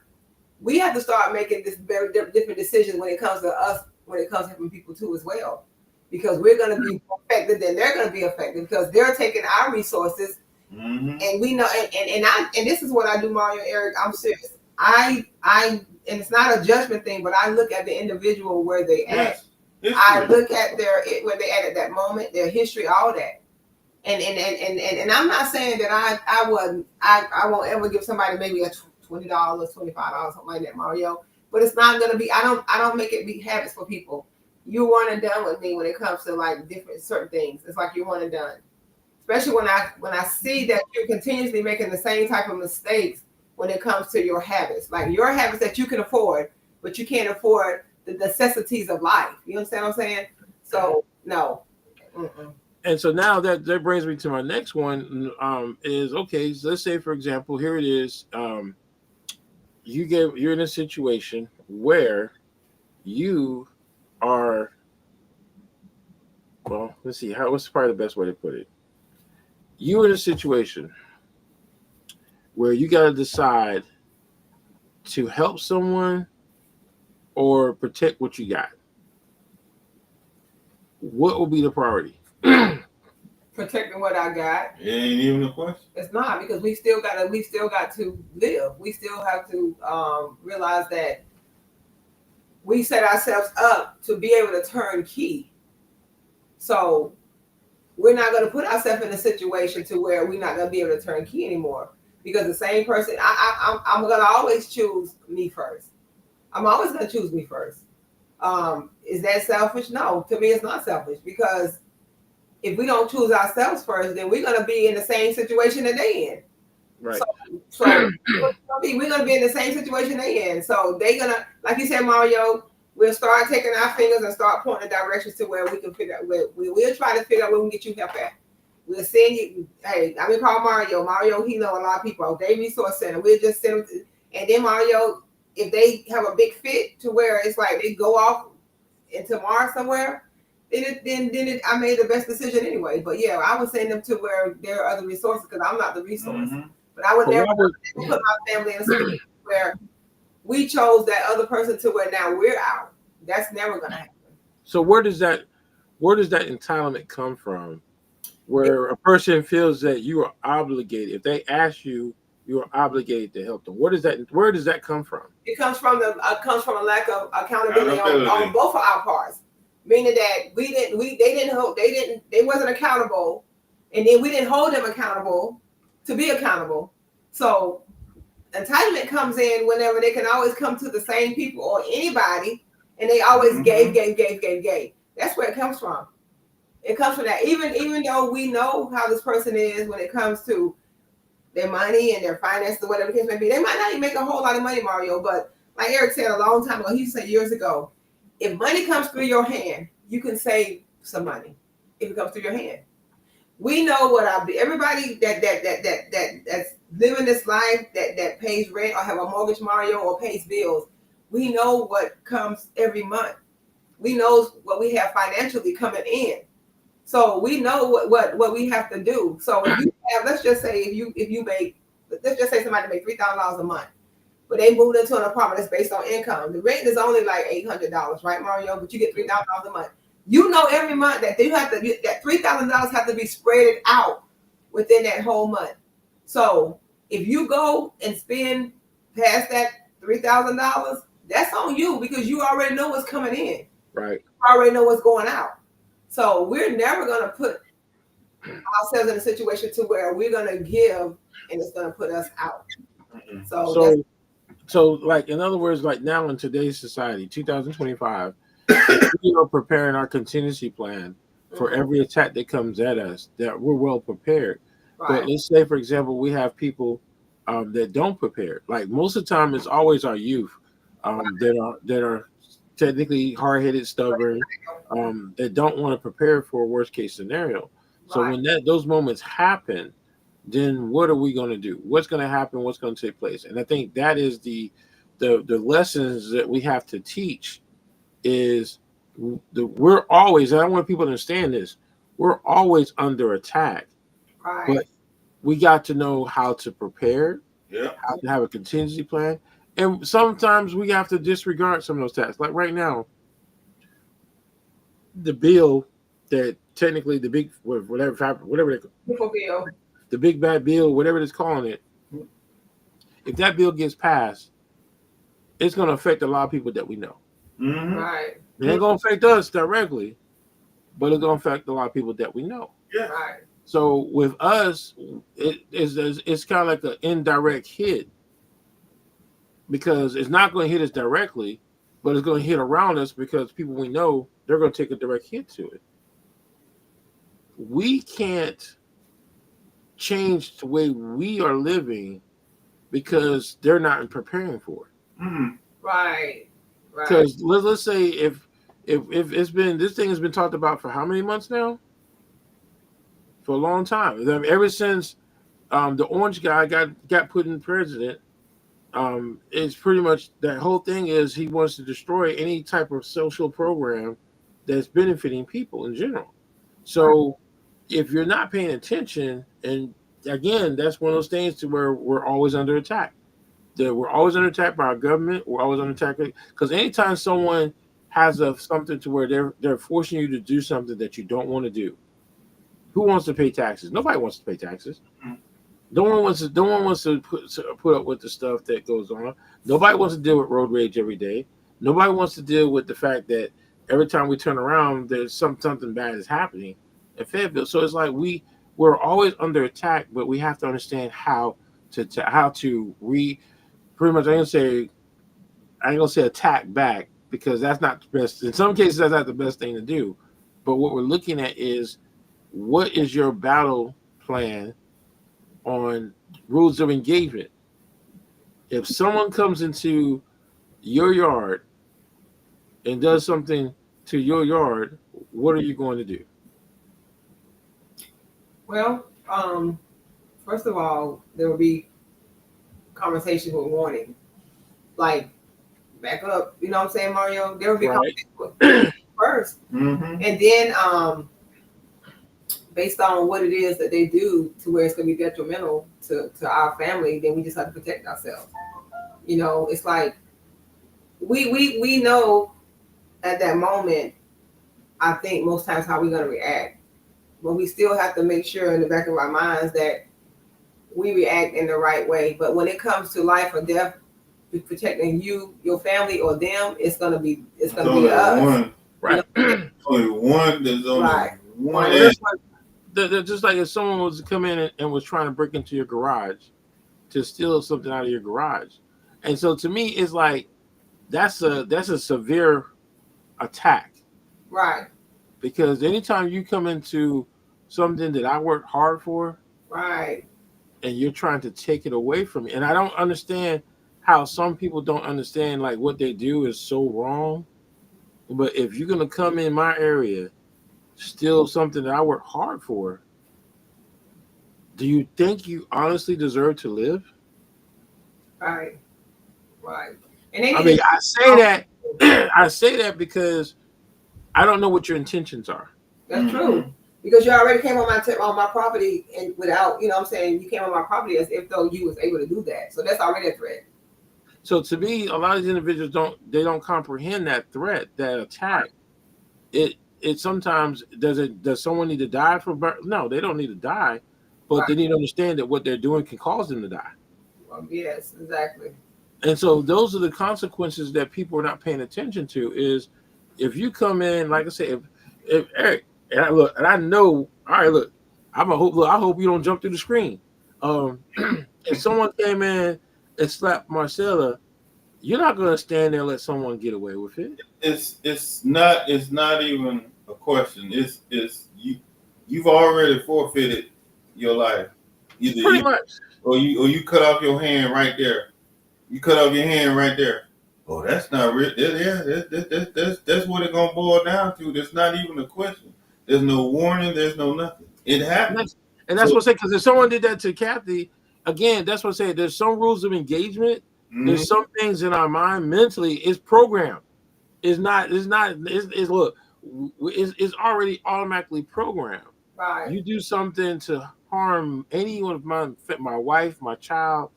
[SPEAKER 2] we have to start making this very different decisions when it comes to us, when it comes to helping people too as well. Because we're going to be affected, then they're going to be affected because they're taking our resources, and we know. And this is what I do, Mario, Eric. I'm serious. And it's not a judgment thing, but I look at the individual where they at. I look at where they at that moment, their history, all that. And I'm not saying that I won't ever give somebody maybe a $20, $25, something like that, Mario. But it's not going to be. I don't make it be habits for people. You one and done with me when it comes to like certain things. It's like you're one and done. Especially when I see that you're continuously making the same type of mistakes when it comes to your habits. Like your habits that you can afford, but you can't afford the necessities of life. You understand what I'm saying? So no. Mm-mm.
[SPEAKER 1] And so now that brings me to my next one. Is okay. So let's say, for example, here it is. You're in a situation where you are well, let's see. What's probably the best way to put it? You in a situation where you got to decide to help someone or protect what you got. What will be the priority?
[SPEAKER 2] Protecting what I got.
[SPEAKER 3] It ain't even a question.
[SPEAKER 2] It's not, because we still got to live. We still have to realize that we set ourselves up to be able to turn key. So we're not going to put ourselves in a situation to where we're not going to be able to turn key anymore, because the same person, I'm going to always choose me first. I'm always going to choose me first. Is that selfish? No, to me, it's not selfish, because if we don't choose ourselves first, then we're going to be in the same situation that they in.
[SPEAKER 1] Right.
[SPEAKER 2] So we're going to be in the same situation they in. So they're going to, like you said, Mario, we'll start taking our fingers and start pointing directions to where we can figure out, we'll try to figure out where we can get you help at. We'll send you, hey, I mean, call Mario. Mario, he know a lot of people. They resource center. We'll just send them to, and then Mario, if they have a big fit to where it's like they go off into Mars somewhere, then I made the best decision anyway. But yeah, I would send them to where there are other resources, because I'm not the resource.
[SPEAKER 3] Mm-hmm.
[SPEAKER 2] But I would
[SPEAKER 1] Well,
[SPEAKER 2] never put my family in a situation where we chose that other person to where now we're out. That's never gonna happen.
[SPEAKER 1] So where does that entitlement come from? Where a person feels that you are obligated. If they ask you, you are obligated to help them. Where does that come from?
[SPEAKER 2] It comes from a lack of accountability on both of our parts. Meaning that they wasn't accountable, and then we didn't hold them accountable to be accountable. So entitlement comes in whenever they can always come to the same people or anybody, and they always gave. That's where it comes from. It comes from that. Even though we know how this person is when it comes to their money and their finances or whatever the case may be, they might not even make a whole lot of money, Mario. But like Eric said a long time ago, he said years ago, if money comes through your hand, you can save some money. If it comes through your hand, we know what everybody that's living this life that pays rent or have a mortgage, Mario, or pays bills. We know what comes every month. We know what we have financially coming in. So we know what we have to do. So if you have, let's just say let's just say somebody make $3,000 a month, but they moved into an apartment that's based on income. The rent is only like $800, right, Mario? But you get $3,000 a month. You know every month that that $3,000 have to be spread out within that whole month. So if you go and spend past that $3,000, that's on you, because you already know what's coming in.
[SPEAKER 1] Right.
[SPEAKER 2] You already know what's going out. So we're never going to put ourselves in a situation to where we're going to give and it's going to put us out.
[SPEAKER 1] So like, in other words, like now in today's society, 2025, we are preparing our contingency plan for every attack that comes at us, that we're well prepared. Right. But let's say, for example, we have people that don't prepare. Like most of the time, it's always our youth that are technically hard-headed, stubborn, that don't want to prepare for a worst-case scenario. So when those moments happen, then what are we going to do? What's going to happen? What's going to take place? And I think that is the lessons that we have to teach. Is we're always, and I want people to understand this, we're always under attack.
[SPEAKER 2] Right.
[SPEAKER 1] But we got to know how to prepare,
[SPEAKER 3] how
[SPEAKER 1] to have a contingency plan. And sometimes we have to disregard some of those tasks. Like right now, the bill that technically the big whatever
[SPEAKER 2] bill,
[SPEAKER 1] the big bad bill, whatever it's calling it, if that bill gets passed, it's going to affect a lot of people that we know.
[SPEAKER 3] Mm-hmm.
[SPEAKER 2] Right.
[SPEAKER 1] It ain't going to affect us directly, but it's going to affect a lot of people that we know.
[SPEAKER 3] Yeah.
[SPEAKER 2] Right.
[SPEAKER 1] So with us, it's kind of like an indirect hit, because it's not going to hit us directly, but it's going to hit around us, because people we know, they're going to take a direct hit to it. We can't change the way we are living because they're not preparing for it.
[SPEAKER 3] Mm-hmm.
[SPEAKER 2] Right.
[SPEAKER 1] Because let's say if it's been, this thing has been talked about for how many months now? For a long time. I mean, ever since the orange guy got put in president, it's pretty much that whole thing is he wants to destroy any type of social program that's benefiting people in general. So if you're not paying attention, and again, that's one of those things to where we're always under attack. That we're always under attack by our government. We're always under attack because anytime someone has something to where they're forcing you to do something that you don't want to do, who wants to pay taxes? Nobody wants to pay taxes. No one wants to put up with the stuff that goes on. Nobody wants to deal with road rage every day. Nobody wants to deal with the fact that every time we turn around, there's something bad is happening in Fayetteville. So it's like we're always under attack, but we have to understand how to pretty much. I ain't gonna say attack back because that's not the best. In some cases, that's not the best thing to do. But what we're looking at is what is your battle plan on rules of engagement. If someone comes into your yard and does something to your yard, what are you going to do?
[SPEAKER 2] Well, first of all, there will be conversations with warning. Like, back up, you know what I'm saying, Mario? There will be
[SPEAKER 1] Right.
[SPEAKER 2] conversations with first.
[SPEAKER 3] Mm-hmm.
[SPEAKER 2] And then based on what it is that they do to where it's going to be detrimental to our family, then we just have to protect ourselves. You know, it's like we know at that moment, I think most times how we're going to react. But we still have to make sure in the back of our minds that we react in the right way. But when it comes to life or death, protecting you, your family, or them, it's gonna be us.
[SPEAKER 3] One,
[SPEAKER 1] Right.
[SPEAKER 3] only one. There's only
[SPEAKER 2] Right.
[SPEAKER 3] one.
[SPEAKER 1] They're just like if someone was to come in and was trying to break into your garage to steal something out of your garage. And so to me, it's like that's a severe attack.
[SPEAKER 2] Right.
[SPEAKER 1] Because anytime you come into something that I worked hard for,
[SPEAKER 2] Right.
[SPEAKER 1] and you're trying to take it away from me, and I don't understand how some people don't understand like what they do is so wrong. But if you're gonna come in my area, steal something that I worked hard for, do you think you honestly deserve to live?
[SPEAKER 2] Right. Right. And they
[SPEAKER 1] I mean, I say that I say that because I don't know what your intentions are.
[SPEAKER 2] that's true. Because you already came on my property and without, you know what I'm saying, you came on my property as if though you was able to do that. So that's already a threat.
[SPEAKER 1] So to me, a lot of these individuals don't comprehend that threat, that attack. It sometimes does someone need to die for no, they don't need to die, but they need to understand that what they're doing can cause them to die.
[SPEAKER 2] Yes, exactly.
[SPEAKER 1] And so those are the consequences that people are not paying attention to is if you come in, like I said, if Eric, and I know, all right, look, I hope you don't jump through the screen. If someone came in and slapped Marcella, you're not going to stand there and let someone get away with it.
[SPEAKER 3] It's not even a question. It's you've already forfeited your life. Either
[SPEAKER 1] Pretty much.
[SPEAKER 3] Or you cut off your hand right there. You cut off your hand right there. Oh, that's not real. Yeah, that's what it's gonna boil down to. There's not even a question. There's no warning. There's no nothing. It happens.
[SPEAKER 1] And that's what I say. Because if someone did that to Kathy, again, that's what I say. There's some rules of engagement. There's some things in our mind mentally. It's programmed. It's already automatically programmed.
[SPEAKER 2] Right.
[SPEAKER 1] You do something to harm anyone of my wife, my child,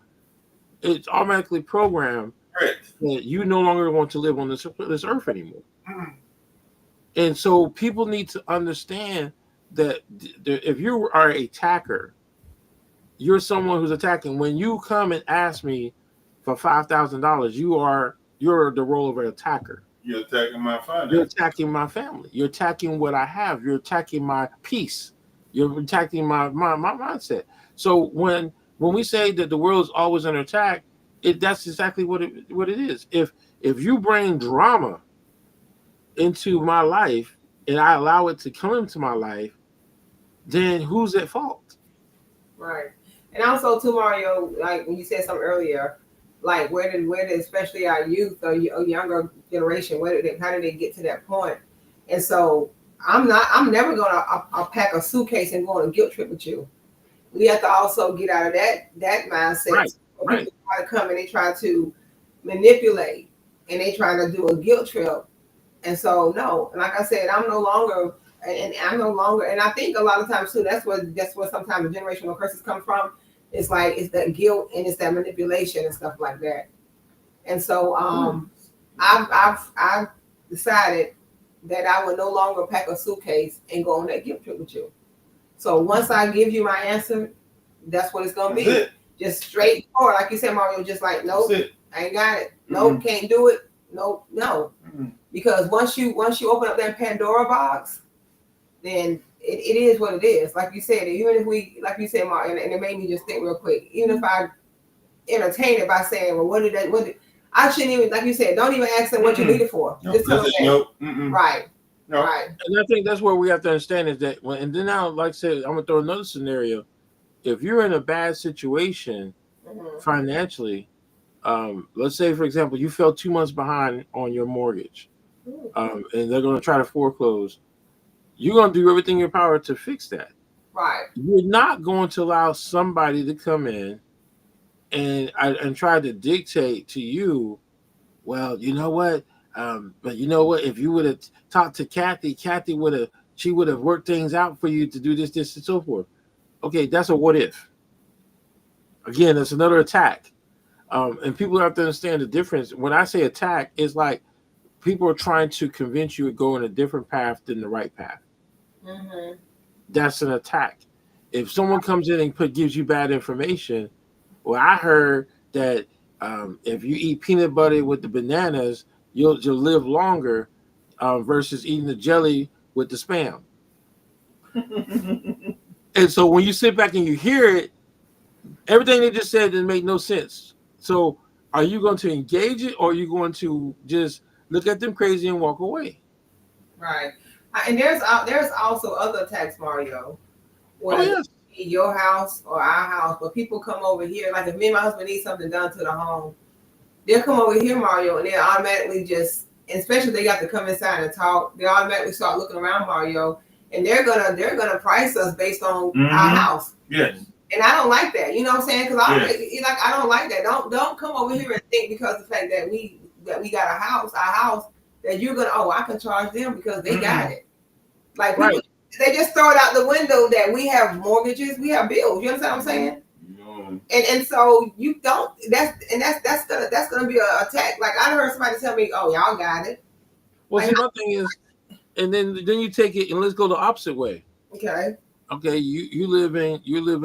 [SPEAKER 1] it's automatically programmed that you no longer want to live on this earth anymore. And so people need to understand that if you are an attacker, you're someone who's attacking. When you come and ask me for $5,000, you're the role of an attacker.
[SPEAKER 3] You're attacking my family.
[SPEAKER 1] You're attacking my family. You're attacking what I have. You're attacking my peace. You're attacking my mindset. So when we say that the world is always under attack, that's exactly what it is. If you bring drama into my life and I allow it to come into my life, then who's at fault?
[SPEAKER 2] Right. And also too, Mario, like when you said something earlier, like where did especially our youth or younger generation, how did they get to that point? And so I'm never gonna pack a suitcase and go on a guilt trip with you. We have to also get out of that mindset.
[SPEAKER 1] Right.
[SPEAKER 2] People try to come and they try to manipulate and they try to do a guilt trip. And so no, and like I said, I'm no longer and I'm no longer. And I think a lot of times too, that's where sometimes the generational curses come from. It's like it's that guilt and it's that manipulation and stuff like that. And so I've decided that I will no longer pack a suitcase and go on that guilt trip with you. So once I give you my answer, that's what it's gonna be.
[SPEAKER 3] That's it.
[SPEAKER 2] Just straightforward, like you said, Mario. Just like, nope,
[SPEAKER 3] That's it.
[SPEAKER 2] I ain't got it. Nope, can't do it. Nope, no. Because once you open up that Pandora box, then it is what it is. Like you said, even if we, like you said, Mario, and it made me just think real quick. Even if I entertain it by saying, well, what did I shouldn't even, like you said, don't even ask them what you need it for.
[SPEAKER 3] No,
[SPEAKER 2] Just tell them that. Right.
[SPEAKER 3] No.
[SPEAKER 2] Right.
[SPEAKER 1] And I think that's where we have to understand is that when, and then now, like I said, I'm gonna throw another scenario. If you're in a bad situation financially, let's say for example, you fell 2 months behind on your mortgage, and they're gonna try to foreclose. You're gonna do everything in your power to fix that.
[SPEAKER 2] Right.
[SPEAKER 1] You're not going to allow somebody to come in and try to dictate to you, well, you know what? But you know what? If you would have talked to Kathy she would have worked things out for you to do this, and so forth. Okay, that's a what if. Again, that's another attack. And people have to understand the difference. When I say attack, it's like people are trying to convince you to go in a different path than the right path. That's an attack. If someone comes in and gives you bad information, well, I heard that if you eat peanut butter with the bananas, you'll live longer versus eating the jelly with the Spam. And so when you sit back and you hear it, everything they just said didn't make no sense. So are you going to engage it, or are you going to just look at them crazy and walk away?
[SPEAKER 2] Right. And there's also other attacks, Mario. Whether
[SPEAKER 1] yes.
[SPEAKER 2] it's your house or our house, but people come over here. Like if me and my husband need something done to the home, they'll come over here, Mario, and they'll automatically just, especially if they got to come inside and talk, they automatically start looking around, Mario, and they're gonna price us based on our house.
[SPEAKER 3] Yes.
[SPEAKER 2] And I don't like that. You know what I'm saying? Because I don't like that. Don't come over here and think because of the fact that we got our house, that you're gonna, I can charge them because they got it. Like people, they just throw it out the window that we have mortgages, we have bills. You understand what I'm saying? And so you don't. That's gonna be an attack. Like I heard somebody tell me, "Oh, y'all got it."
[SPEAKER 1] Well,
[SPEAKER 2] like,
[SPEAKER 1] see, my thing is, and then you take it and let's go the opposite way. Okay, you live in,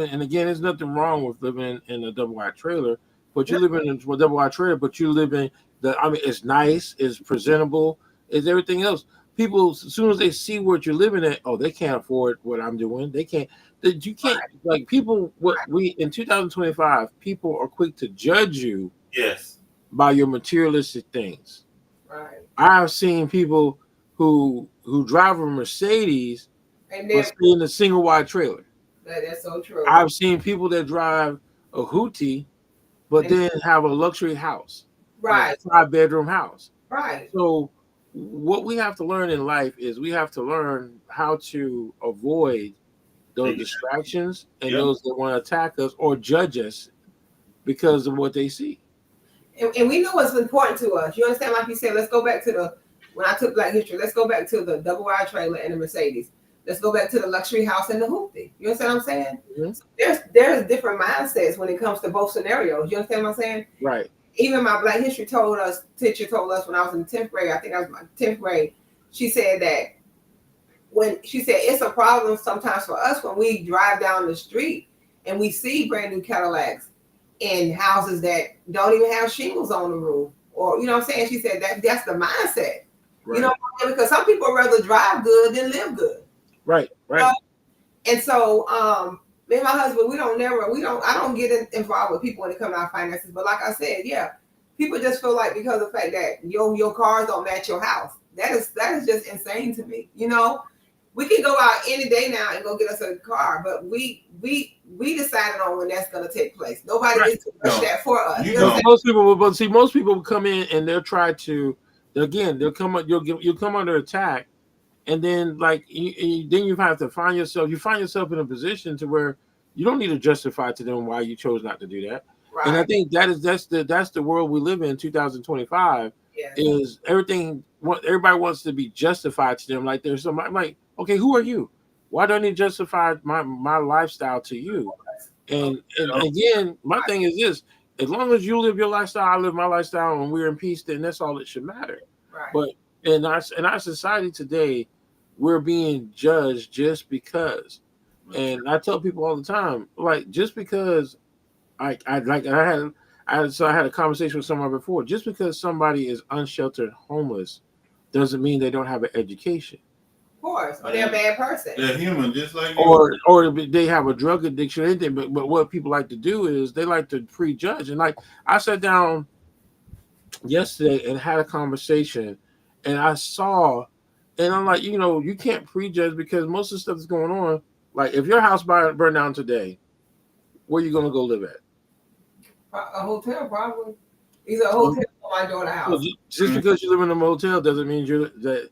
[SPEAKER 1] and again, there's nothing wrong with living in a double wide trailer, but you live in a double wide trailer, but you live in it's nice, it's presentable, it's everything else. People, as soon as they see what you're living at, they can't afford what I'm doing. They can't. You can't, like people. What we in 2025, people are quick to judge you.
[SPEAKER 3] Yes.
[SPEAKER 1] By your materialistic things.
[SPEAKER 2] Right.
[SPEAKER 1] I've seen people who drive a Mercedes but stay in a single wide trailer.
[SPEAKER 2] That's so true.
[SPEAKER 1] I've seen people that drive a Hootie but then have a luxury house.
[SPEAKER 2] Right.
[SPEAKER 1] A 5-bedroom house.
[SPEAKER 2] Right.
[SPEAKER 1] So what we have to learn in life is we have to learn how to avoid those distractions and those that want to attack us or judge us because of what they see.
[SPEAKER 2] And we know what's important to us. You understand? Like you said, let's go back to when I took Black History, let's go back to the double wide trailer and the Mercedes. Let's go back to the luxury house and the hoopty. You understand what I'm saying? Mm-hmm. So there's different mindsets when it comes to both scenarios. You understand what I'm saying?
[SPEAKER 1] Right.
[SPEAKER 2] Even my Black History teacher told us when I was in the 10th grade, I think I was in my 10th grade, she said that it's a problem sometimes for us when we drive down the street and we see brand new Cadillacs in houses that don't even have shingles on the roof, or you know what I'm saying. She said that's the mindset, right. You know, because some people rather drive good than live good.
[SPEAKER 1] Right.
[SPEAKER 2] And so, me and my husband, I don't get involved with people when it comes to our finances. But like I said, people just feel like because of the fact that your cars don't match your house, that is just insane to me. You know, we can go out any day now and go get us a car, but we decided on when that's going to take place. Nobody gets to push that for us.
[SPEAKER 1] Most people will come in and they'll try to, again, they'll come up, you'll come under attack, and then like you have to find yourself in a position to where you don't need to justify to them why you chose not to do that. Right. And I think that's the world we live in 2025.
[SPEAKER 2] Yes.
[SPEAKER 1] is everything. Everybody wants to be justified to them. Like there's somebody. I'm like, okay, who are you? Why don't you justify my lifestyle to you? And again, my thing is this: as long as you live your lifestyle, I live my lifestyle, and we're in peace, then that's all that should matter.
[SPEAKER 2] Right.
[SPEAKER 1] But in our society today, we're being judged just because. And I tell people all the time, like just because I had a conversation with someone before. Just because somebody is unsheltered homeless doesn't mean they don't have an education.
[SPEAKER 2] Of course, or they're a bad person.
[SPEAKER 3] They're human, just like you.
[SPEAKER 1] Or they have a drug addiction or anything. But what people like to do is they like to prejudge. And like I sat down yesterday and had a conversation, and I saw, and I'm like, you can't prejudge because most of the stuff that's going on. Like if your house burned down today, where you gonna go live at?
[SPEAKER 2] A hotel, probably. Either a hotel or my daughter's house.
[SPEAKER 1] So just because you live in a motel doesn't mean that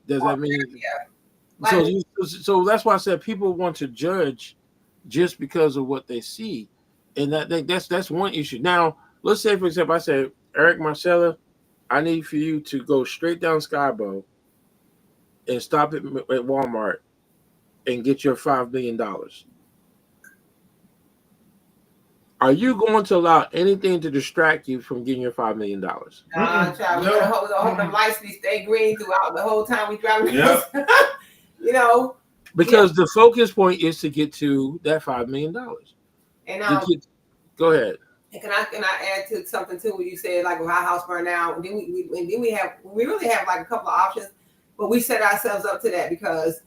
[SPEAKER 1] does that mean?
[SPEAKER 2] Yeah.
[SPEAKER 1] So that's why I said people want to judge just because of what they see, and that's one issue. Now let's say, for example, I said, Eric Marcella, I need for you to go straight down Skybow and stop at Walmart and get your $5 million. Are you going to allow anything to distract you from getting your $5 million?
[SPEAKER 2] Nah, child, we're gonna hope them lights stay green throughout the whole time we driving.
[SPEAKER 3] Yep.
[SPEAKER 1] Because the focus point is to get to that $5 million.
[SPEAKER 2] And
[SPEAKER 1] Go ahead.
[SPEAKER 2] And can I add to something too? When you said like with our house burned down, then we really have like a couple of options, but we set ourselves up to that because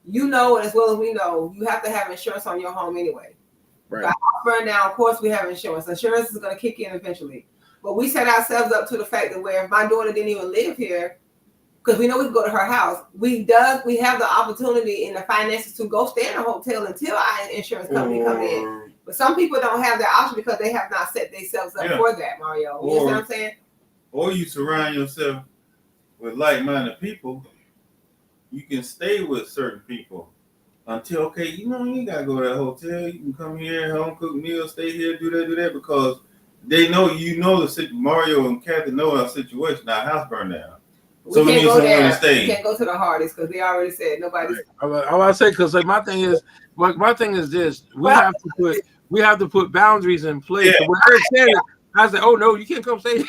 [SPEAKER 2] and as well as we know, you have to have insurance on your home anyway.
[SPEAKER 1] Right.
[SPEAKER 2] Our house burned down, of course we have insurance. Insurance is going to kick in eventually, but we set ourselves up to the fact that where if my daughter didn't even live here, because we know we can go to her house, we have the opportunity and the finances to go stay in a hotel until our insurance company comes in. But some people don't have that option because they have not set themselves up for that, Mario. You know what I'm saying?
[SPEAKER 3] Or you surround yourself with like-minded people. You can stay with certain people until, you ain't got to go to that hotel. You can come here, home cook meals, stay here, do that, because they know Mario and Kathy know our situation. Our house burned down. So we need somewhere to stay.
[SPEAKER 2] We can't go to the hardest because they already said nobody's.
[SPEAKER 1] I want to say because my thing is this: we have to put boundaries in place.
[SPEAKER 3] Yeah.
[SPEAKER 1] When Eric said it, I said, "Oh no, you can't come stay."
[SPEAKER 3] See,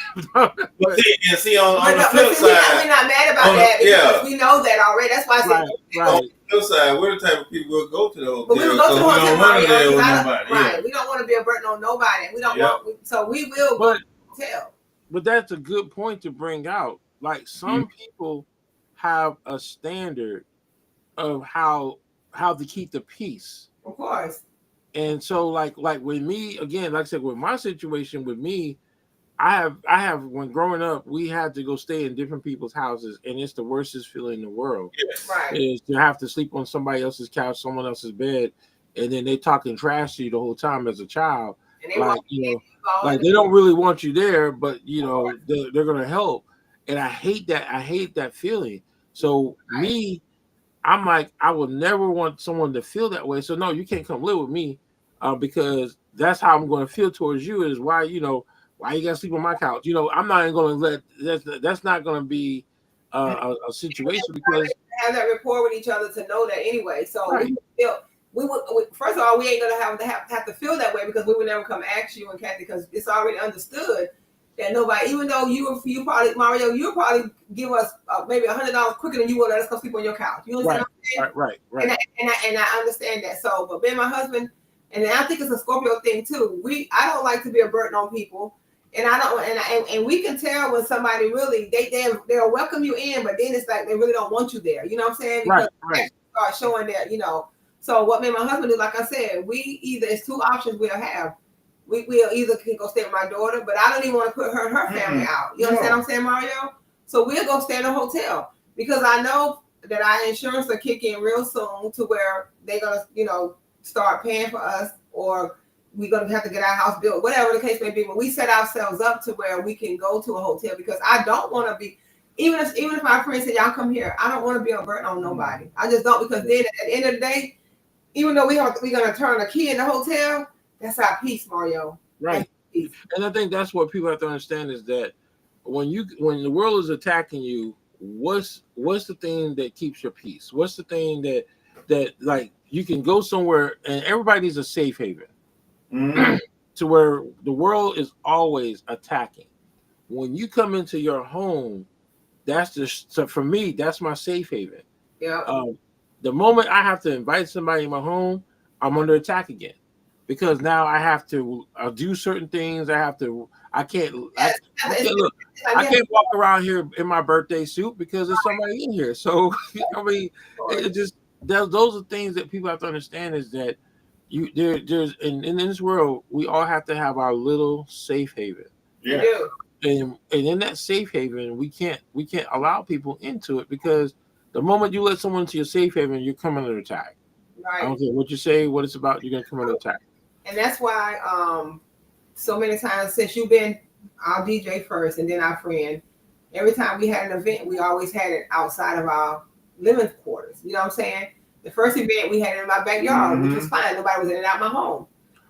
[SPEAKER 3] on the flip side,
[SPEAKER 2] we're not mad about that because we know that already. That's why I said,
[SPEAKER 1] right.
[SPEAKER 3] On the flip side, we're the type of people who go to the hotel.
[SPEAKER 2] But we will go to the hotel.
[SPEAKER 3] We don't want to live with nobody.
[SPEAKER 2] Right. We don't want to be a burden on nobody. We don't want. So we will go to the hotel.
[SPEAKER 1] But that's a good point to bring out. Like some people have a standard of how to keep the peace.
[SPEAKER 2] Of course.
[SPEAKER 1] And so like with me, again, like I said, with my situation with me, I have when growing up, we had to go stay in different people's houses, and it's the worstest feeling in the world.
[SPEAKER 3] Yes.
[SPEAKER 2] Right.
[SPEAKER 1] Is to have to sleep on somebody else's couch, someone else's bed, and then they talking trash to you the whole time as a child.
[SPEAKER 2] And they
[SPEAKER 1] like they don't really want you there, but they're gonna help. And I hate that feeling. So me, I'm like, I would never want someone to feel that way. So no, you can't come live with me, because that's how I'm going to feel towards you. Is why you gotta sleep on my couch. I'm not even going to let that's not going to be a situation because
[SPEAKER 2] have that rapport with each other to know that anyway. So we would first of all, we ain't gonna have to feel that way because we would never come ask you and Kathy because it's already understood. That nobody, even though you probably Mario, you'll probably give us maybe $100 quicker than you would let us come sleep on your couch. You understand what I'm saying? Right. And I understand that. So, but being my husband, and I think it's a Scorpio thing too. I don't like to be a burden on people, and I don't. And we can tell when somebody really they'll welcome you in, but then it's like they really don't want you there. You know what I'm saying? Because
[SPEAKER 1] right.
[SPEAKER 2] Start showing that So what me and my husband do, like I said, it's two options we'll have. We'll either can go stay with my daughter, but I don't even want to put her and her family out. You understand what I'm saying, Mario? So we'll go stay in a hotel because I know that our insurance will kick in real soon to where they're gonna, start paying for us, or we're gonna have to get our house built, whatever the case may be. But we set ourselves up to where we can go to a hotel because I don't want to be. Even if my friends say y'all come here, I don't want to be a burden on nobody. I just don't because then at the end of the day, even though we're gonna turn a key in the hotel. That's our peace, Mario.
[SPEAKER 1] Right. And I think that's what people have to understand is that when the world is attacking you, what's the thing that keeps your peace? What's the thing that like you can go somewhere and everybody's a safe haven
[SPEAKER 3] Mhm.
[SPEAKER 1] to where the world is always attacking. When you come into your home, that's just so for me, that's my safe haven.
[SPEAKER 2] Yeah.
[SPEAKER 1] The moment I have to invite somebody in my home, I'm under attack again because now I have to do certain things. I can't,
[SPEAKER 2] Yes.
[SPEAKER 1] I can't look. I can't walk around here in my birthday suit because there's somebody in here. So I mean, it just those are things that people have to understand is that there's in this world we all have to have our little safe haven.
[SPEAKER 2] You
[SPEAKER 3] Yeah.
[SPEAKER 2] do.
[SPEAKER 1] And in that safe haven, we can't allow people into it because the moment you let someone into your safe haven, you're coming under attack. I
[SPEAKER 2] Right.
[SPEAKER 1] don't care what you say, what it's about, you're gonna come under attack.
[SPEAKER 2] And that's why so many times since you've been our DJ first and then our friend, every time we had an event, we always had it outside of our living quarters. You know what I'm saying? The first event we had it in my backyard, which was fine. Nobody was in and out my home.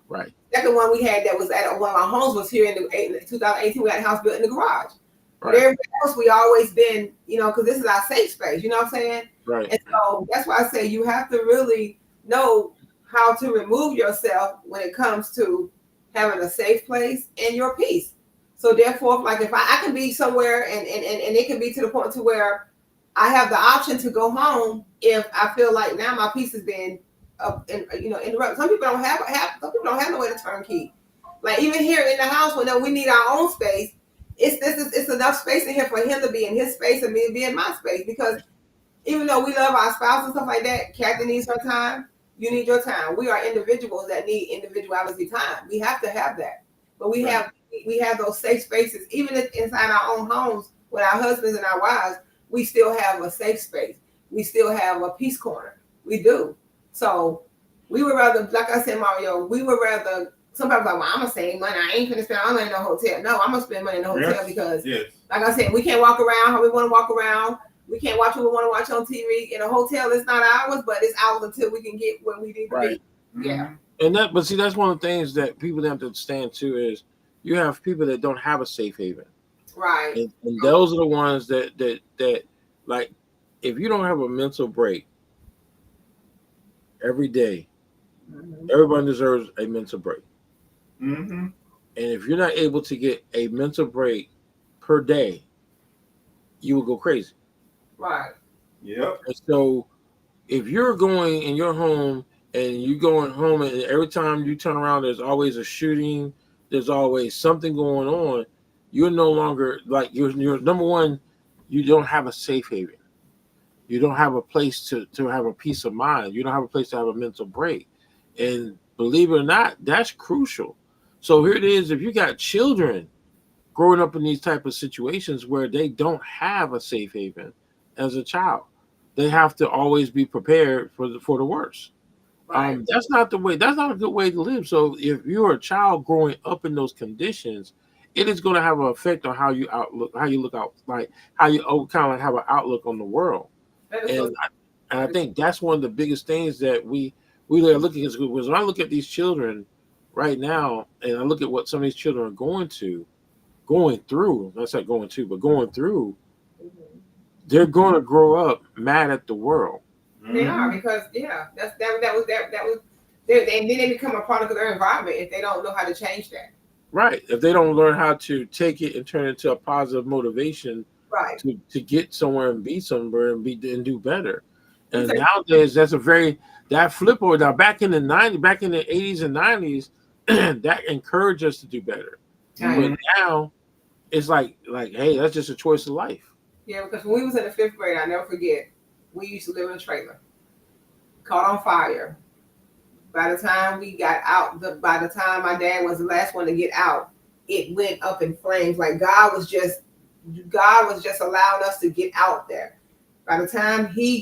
[SPEAKER 1] Right.
[SPEAKER 2] Second one we had that was at one of our homes was here in 2018. We had a house built in the garage. But
[SPEAKER 1] Right.
[SPEAKER 2] everywhere else, we always been, because this is our safe space. You know what I'm saying?
[SPEAKER 1] Right.
[SPEAKER 2] And so that's why I say you have to really know how to remove yourself when it comes to having a safe place and your peace. So therefore, like if I can be somewhere and it can be to the point to where I have the option to go home if I feel like now my peace has been interrupted. Some people don't have no way to turn key. Like even here in the house, when we need our own space, it's enough space in here for him to be in his space and me to be in my space. Because even though we love our spouse and stuff like that, Kathy needs her time. You need your time. We are individuals that need individuality time. We have to have that. But we have those safe spaces, even inside our own homes with our husbands and our wives. We still have a safe space. We still have a peace corner. We do. So we would rather, like I said, Mario, we would rather. Sometimes like, well, I'm gonna save money. I ain't gonna spend all money in the hotel. No, I'm gonna spend money in the hotel because, like I said, we can't walk around how we want to walk around. We can't watch what we want to watch on TV. In a hotel, it's not ours, but it's ours until we can get where we need to be. Yeah.
[SPEAKER 1] And but see, that's one of the things that people have to understand too is you have people that don't have a safe haven.
[SPEAKER 2] Right.
[SPEAKER 1] And those are the ones that like if you don't have a mental break every day, everyone deserves a mental break.
[SPEAKER 3] Mm-hmm.
[SPEAKER 1] And if you're not able to get a mental break per day, you will go crazy.
[SPEAKER 2] Right.
[SPEAKER 3] Yep.
[SPEAKER 1] And so if you're going in your home and you going home and every time you turn around, there's always a shooting, there's always something going on, you're no longer like you're number one, you don't have a safe haven. You don't have a place to have a peace of mind. You don't have a place to have a mental break. And believe it or not, that's crucial. So here it is, if you got children growing up in these type of situations where they don't have a safe haven as a child, they have to always be prepared for the worst.
[SPEAKER 2] Right.
[SPEAKER 1] That's not the way. That's not a good way to live. So if you're a child growing up in those conditions, it is going to have an effect on how you look out, like how you kind of like have an outlook on the world. And I think that's one of the biggest things that we are looking at. Because when I look at these children right now, and I look at what some of these children are going through. Not say going to, but going through. They're going to grow up mad at the world.
[SPEAKER 2] They are because that was and then they become a product of their environment if they don't know how to change that.
[SPEAKER 1] Right. If they don't learn how to take it and turn it into a positive motivation,
[SPEAKER 2] right,
[SPEAKER 1] to get somewhere and be somewhere and do better. And nowadays, that's that flip over. Now, back in the 80s and 90s, that encouraged us to do better. But now, it's like, hey, that's just a choice of life.
[SPEAKER 2] Yeah, because when we was in the 5th grade, I never forget, we used to live in a trailer, caught on fire. By the time we got out, by the time my dad was the last one to get out, it went up in flames. Like God was just allowing us to get out there. By the time he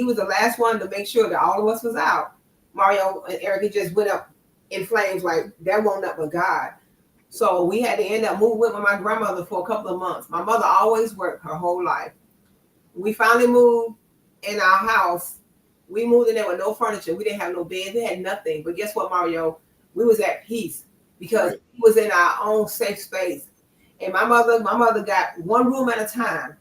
[SPEAKER 2] was the last one to make sure that all of us was out. Mario and Eric, just went up in flames. Like that won't up with God. So we had to end up moving with my grandmother for a couple of months. My mother always worked her whole life. We finally moved in our house. We moved in there with no furniture. We didn't have no bed. We had nothing. But guess what, Mario? We was at peace because we was in our own safe space. And my mother got one room at a time,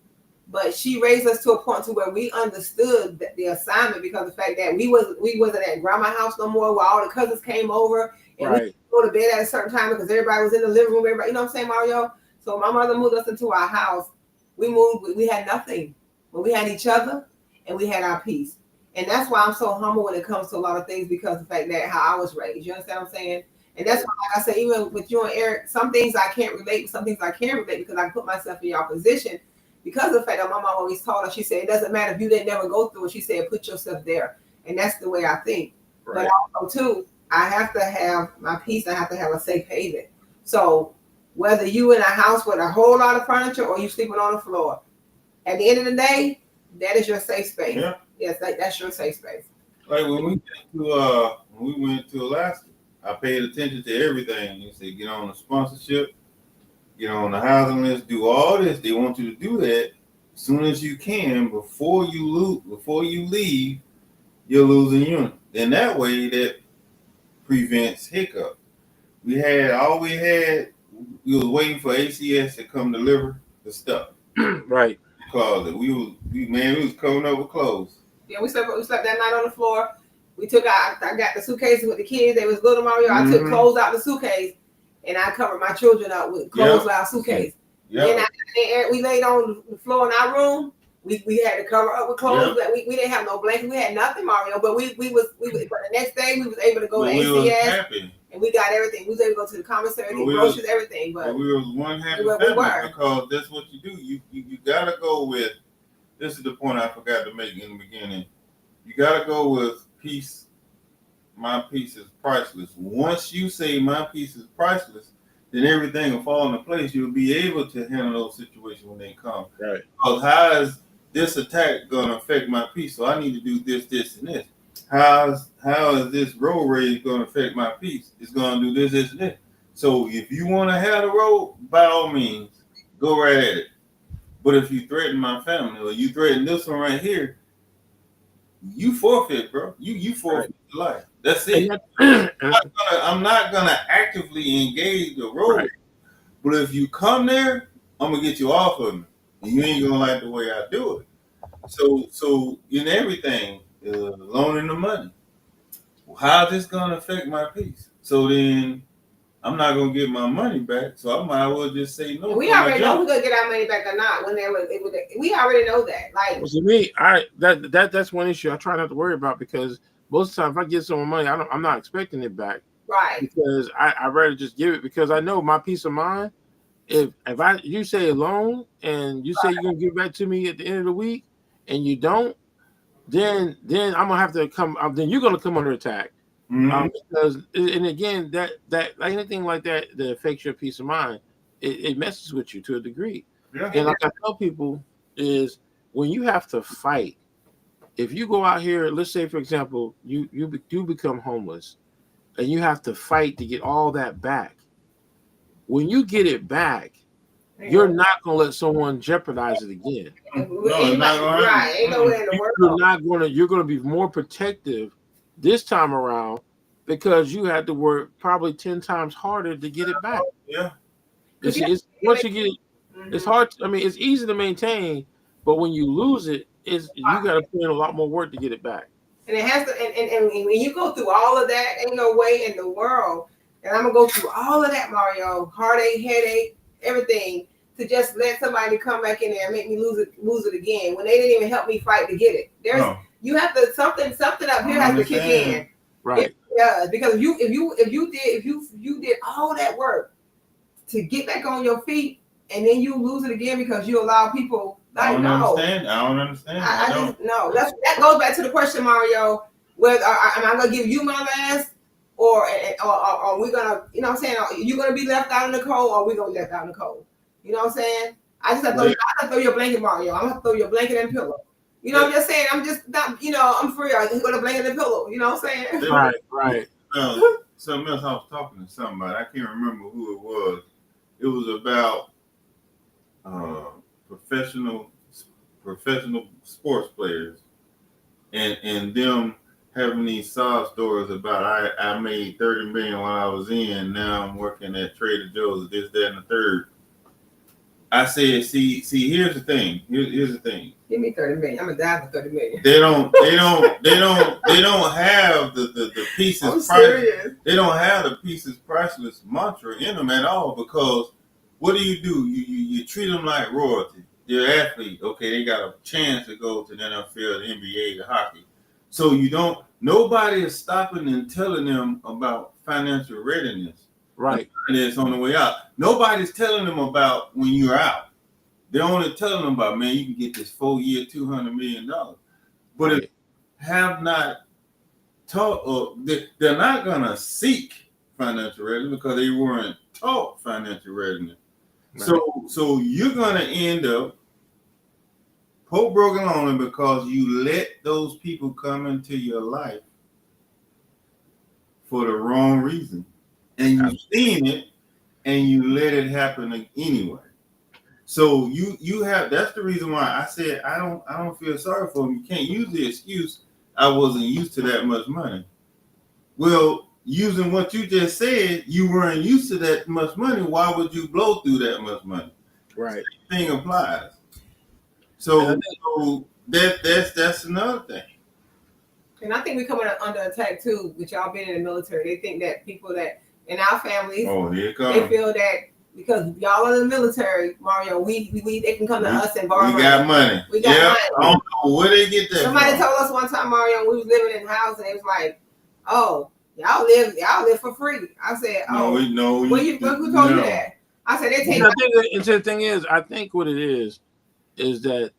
[SPEAKER 2] but she raised us to a point to where we understood the assignment because of the fact that we wasn't at grandma's house no more, where all the cousins came over and we go to bed at a certain time because everybody was in the living room. Everybody, you know what I'm saying, Mario? So my mother moved us into our house. We moved. We had nothing, but we had each other and we had our peace. And that's why I'm so humble when it comes to a lot of things because of the fact that how I was raised. You understand what I'm saying? And that's why, like I said, even with you and Eric, some things I can't relate, some things I can relate because I put myself in your position because of the fact that my mom always told us, she said, it doesn't matter if you didn't never go through it. She said, put yourself there. And that's the way I think. Right. But also, too, I have to have my peace. I have to have a safe haven. So whether you in a house with a whole lot of furniture or you sleeping on the floor, at the end of the day, that is your safe space. Yeah. Yes, that's your safe space.
[SPEAKER 3] Like when we went to Alaska, I paid attention to everything. You say get on the sponsorship, get on the housing list, do all this. They want you to do that as soon as you can before you leave your losing unit. Then that way that prevents hiccup. We was waiting for ACS to come deliver the stuff.
[SPEAKER 1] Right.
[SPEAKER 3] Because we was coming up with clothes.
[SPEAKER 2] Yeah, we slept that night on the floor. We took out, I got the suitcases with the kids. They was little Mario. I took clothes out the suitcase and I covered my children up with clothes out of suitcase. Then we laid on the floor in our room. We had to cover up with clothes. We didn't have no blanket. We had nothing, Mario. But but the next day we was able to go to ACS and we got everything. We was able to go to the commissary, the groceries, everything. But
[SPEAKER 3] we was one happy family because that's what you do. You gotta go with. This is the point I forgot to make in the beginning. You gotta go with peace. My peace is priceless. Once you say my peace is priceless, then everything will fall into place. You'll be able to handle those situations when they come. Right. Because how is this attack going to affect my peace? So I need to do this, this, and this. How is this road rage going to affect my peace? It's going to do this, this, and this. So if you want to have the road, by all means, go right at it. But if you threaten my family or you threaten this one right here, you forfeit, bro. You forfeit life. That's it. I'm not gonna actively engage the road. Right. But if you come there, I'm gonna get you off of me. And you ain't gonna like the way I do it. So in everything, loaning the money. How's this gonna affect my peace? So then I'm not gonna get my money back. So I might as well just say no.
[SPEAKER 2] We already know we're gonna get our money back or not. We already know that. Like,
[SPEAKER 1] well, to me, that's one issue I try not to worry about because most of the time if I get someone money, I'm not expecting it back.
[SPEAKER 2] Right.
[SPEAKER 1] Because I'd rather just give it because I know my peace of mind. If you say a loan and you say you're gonna give it back to me at the end of the week and you don't, then I'm gonna have to come. Then you're gonna come under attack. Because and again that anything like that affects your peace of mind, it messes with you to a degree. Yeah. And like I tell people is when you have to fight, if you go out here, let's say for example, you become homeless and you have to fight to get all that back. When you get it back, you're not gonna let someone jeopardize it again.
[SPEAKER 2] No, right. Ain't no way in the world.
[SPEAKER 1] You're gonna be more protective this time around because you had to work probably 10 times harder to get it back.
[SPEAKER 3] Yeah.
[SPEAKER 1] It's once you get it, it's hard. I mean, it's easy to maintain, but when you lose it, you got to put in a lot more work to get it back.
[SPEAKER 2] And it has to. And when you go through all of that, ain't no way in the world. And I'm gonna go through all of that, Mario, heartache, headache, everything, to just let somebody come back in there and make me lose it again when they didn't even help me fight to get it. You have to something up here has to kick in.
[SPEAKER 1] Right.
[SPEAKER 2] Yeah, because if you did all that work to get back on your feet and then you lose it again because you allow people.
[SPEAKER 3] I don't understand.
[SPEAKER 2] I just no. That goes back to the question, Mario. Whether am I gonna give you my last, or are we gonna, you know what I'm saying? Are you gonna be left out in the cold, or are we gonna be left out in the cold? You know what I'm saying? I just have to throw your blanket, Mario. I'm gonna throw your blanket and pillow. You know what I'm just saying? I'm just not, I'm free. I just go to blanket and pillow. You know what I'm saying?
[SPEAKER 1] Right.
[SPEAKER 3] Something else I was talking to somebody. I can't remember who it was. It was about professional sports players and them having these sob stories about I made $30 million while I was in. Now I'm working at Trader Joe's, this, that, and the third. I said, see, here's the thing. Here's the thing.
[SPEAKER 2] Give me 30 million. I'm gonna die for 30 million.
[SPEAKER 3] They don't have the pieces.
[SPEAKER 2] I'm serious.
[SPEAKER 3] They don't have the pieces priceless mantra in them at all, because what do? You treat them like royalty. They're athlete. Okay, they got a chance to go to the NFL, the NBA, the hockey. So you don't. Nobody is stopping and telling them about financial readiness.
[SPEAKER 1] Right.
[SPEAKER 3] And it's on the way out. Nobody's telling them about when you're out. They're only telling them about, man, you can get this 4-year, $200 million. But
[SPEAKER 1] Right.
[SPEAKER 3] if have not taught, or they're not gonna seek financial readiness because they weren't taught financial readiness.
[SPEAKER 1] Right.
[SPEAKER 3] So you're gonna end up poor, broke, and lonely because you let those people come into your life for the wrong reason, and you've seen it, and you let it happen anyway. So you have, that's the reason why I said I don't feel sorry for them. You can't use the excuse I wasn't used to that much money. Well, using what you just said, you weren't used to that much money. Why would you blow through that much money?
[SPEAKER 1] Right.
[SPEAKER 3] Same thing applies. So that's another thing.
[SPEAKER 2] And I think we're coming under attack too, with y'all being in the military. They think that people that in our families,
[SPEAKER 3] Oh, here it
[SPEAKER 2] they
[SPEAKER 3] comes.
[SPEAKER 2] feel that because y'all are in the military, Mario, they can come to us and borrow
[SPEAKER 3] We
[SPEAKER 2] money.
[SPEAKER 3] got money.
[SPEAKER 2] We got money.
[SPEAKER 3] I don't know where they get that
[SPEAKER 2] Somebody
[SPEAKER 3] from.
[SPEAKER 2] told us one time, Mario, we was living in a house, and it was like, "Oh, y'all live for free." I said, "Oh, who told you that?" I said, "They take."
[SPEAKER 1] The thing is, I think what it is that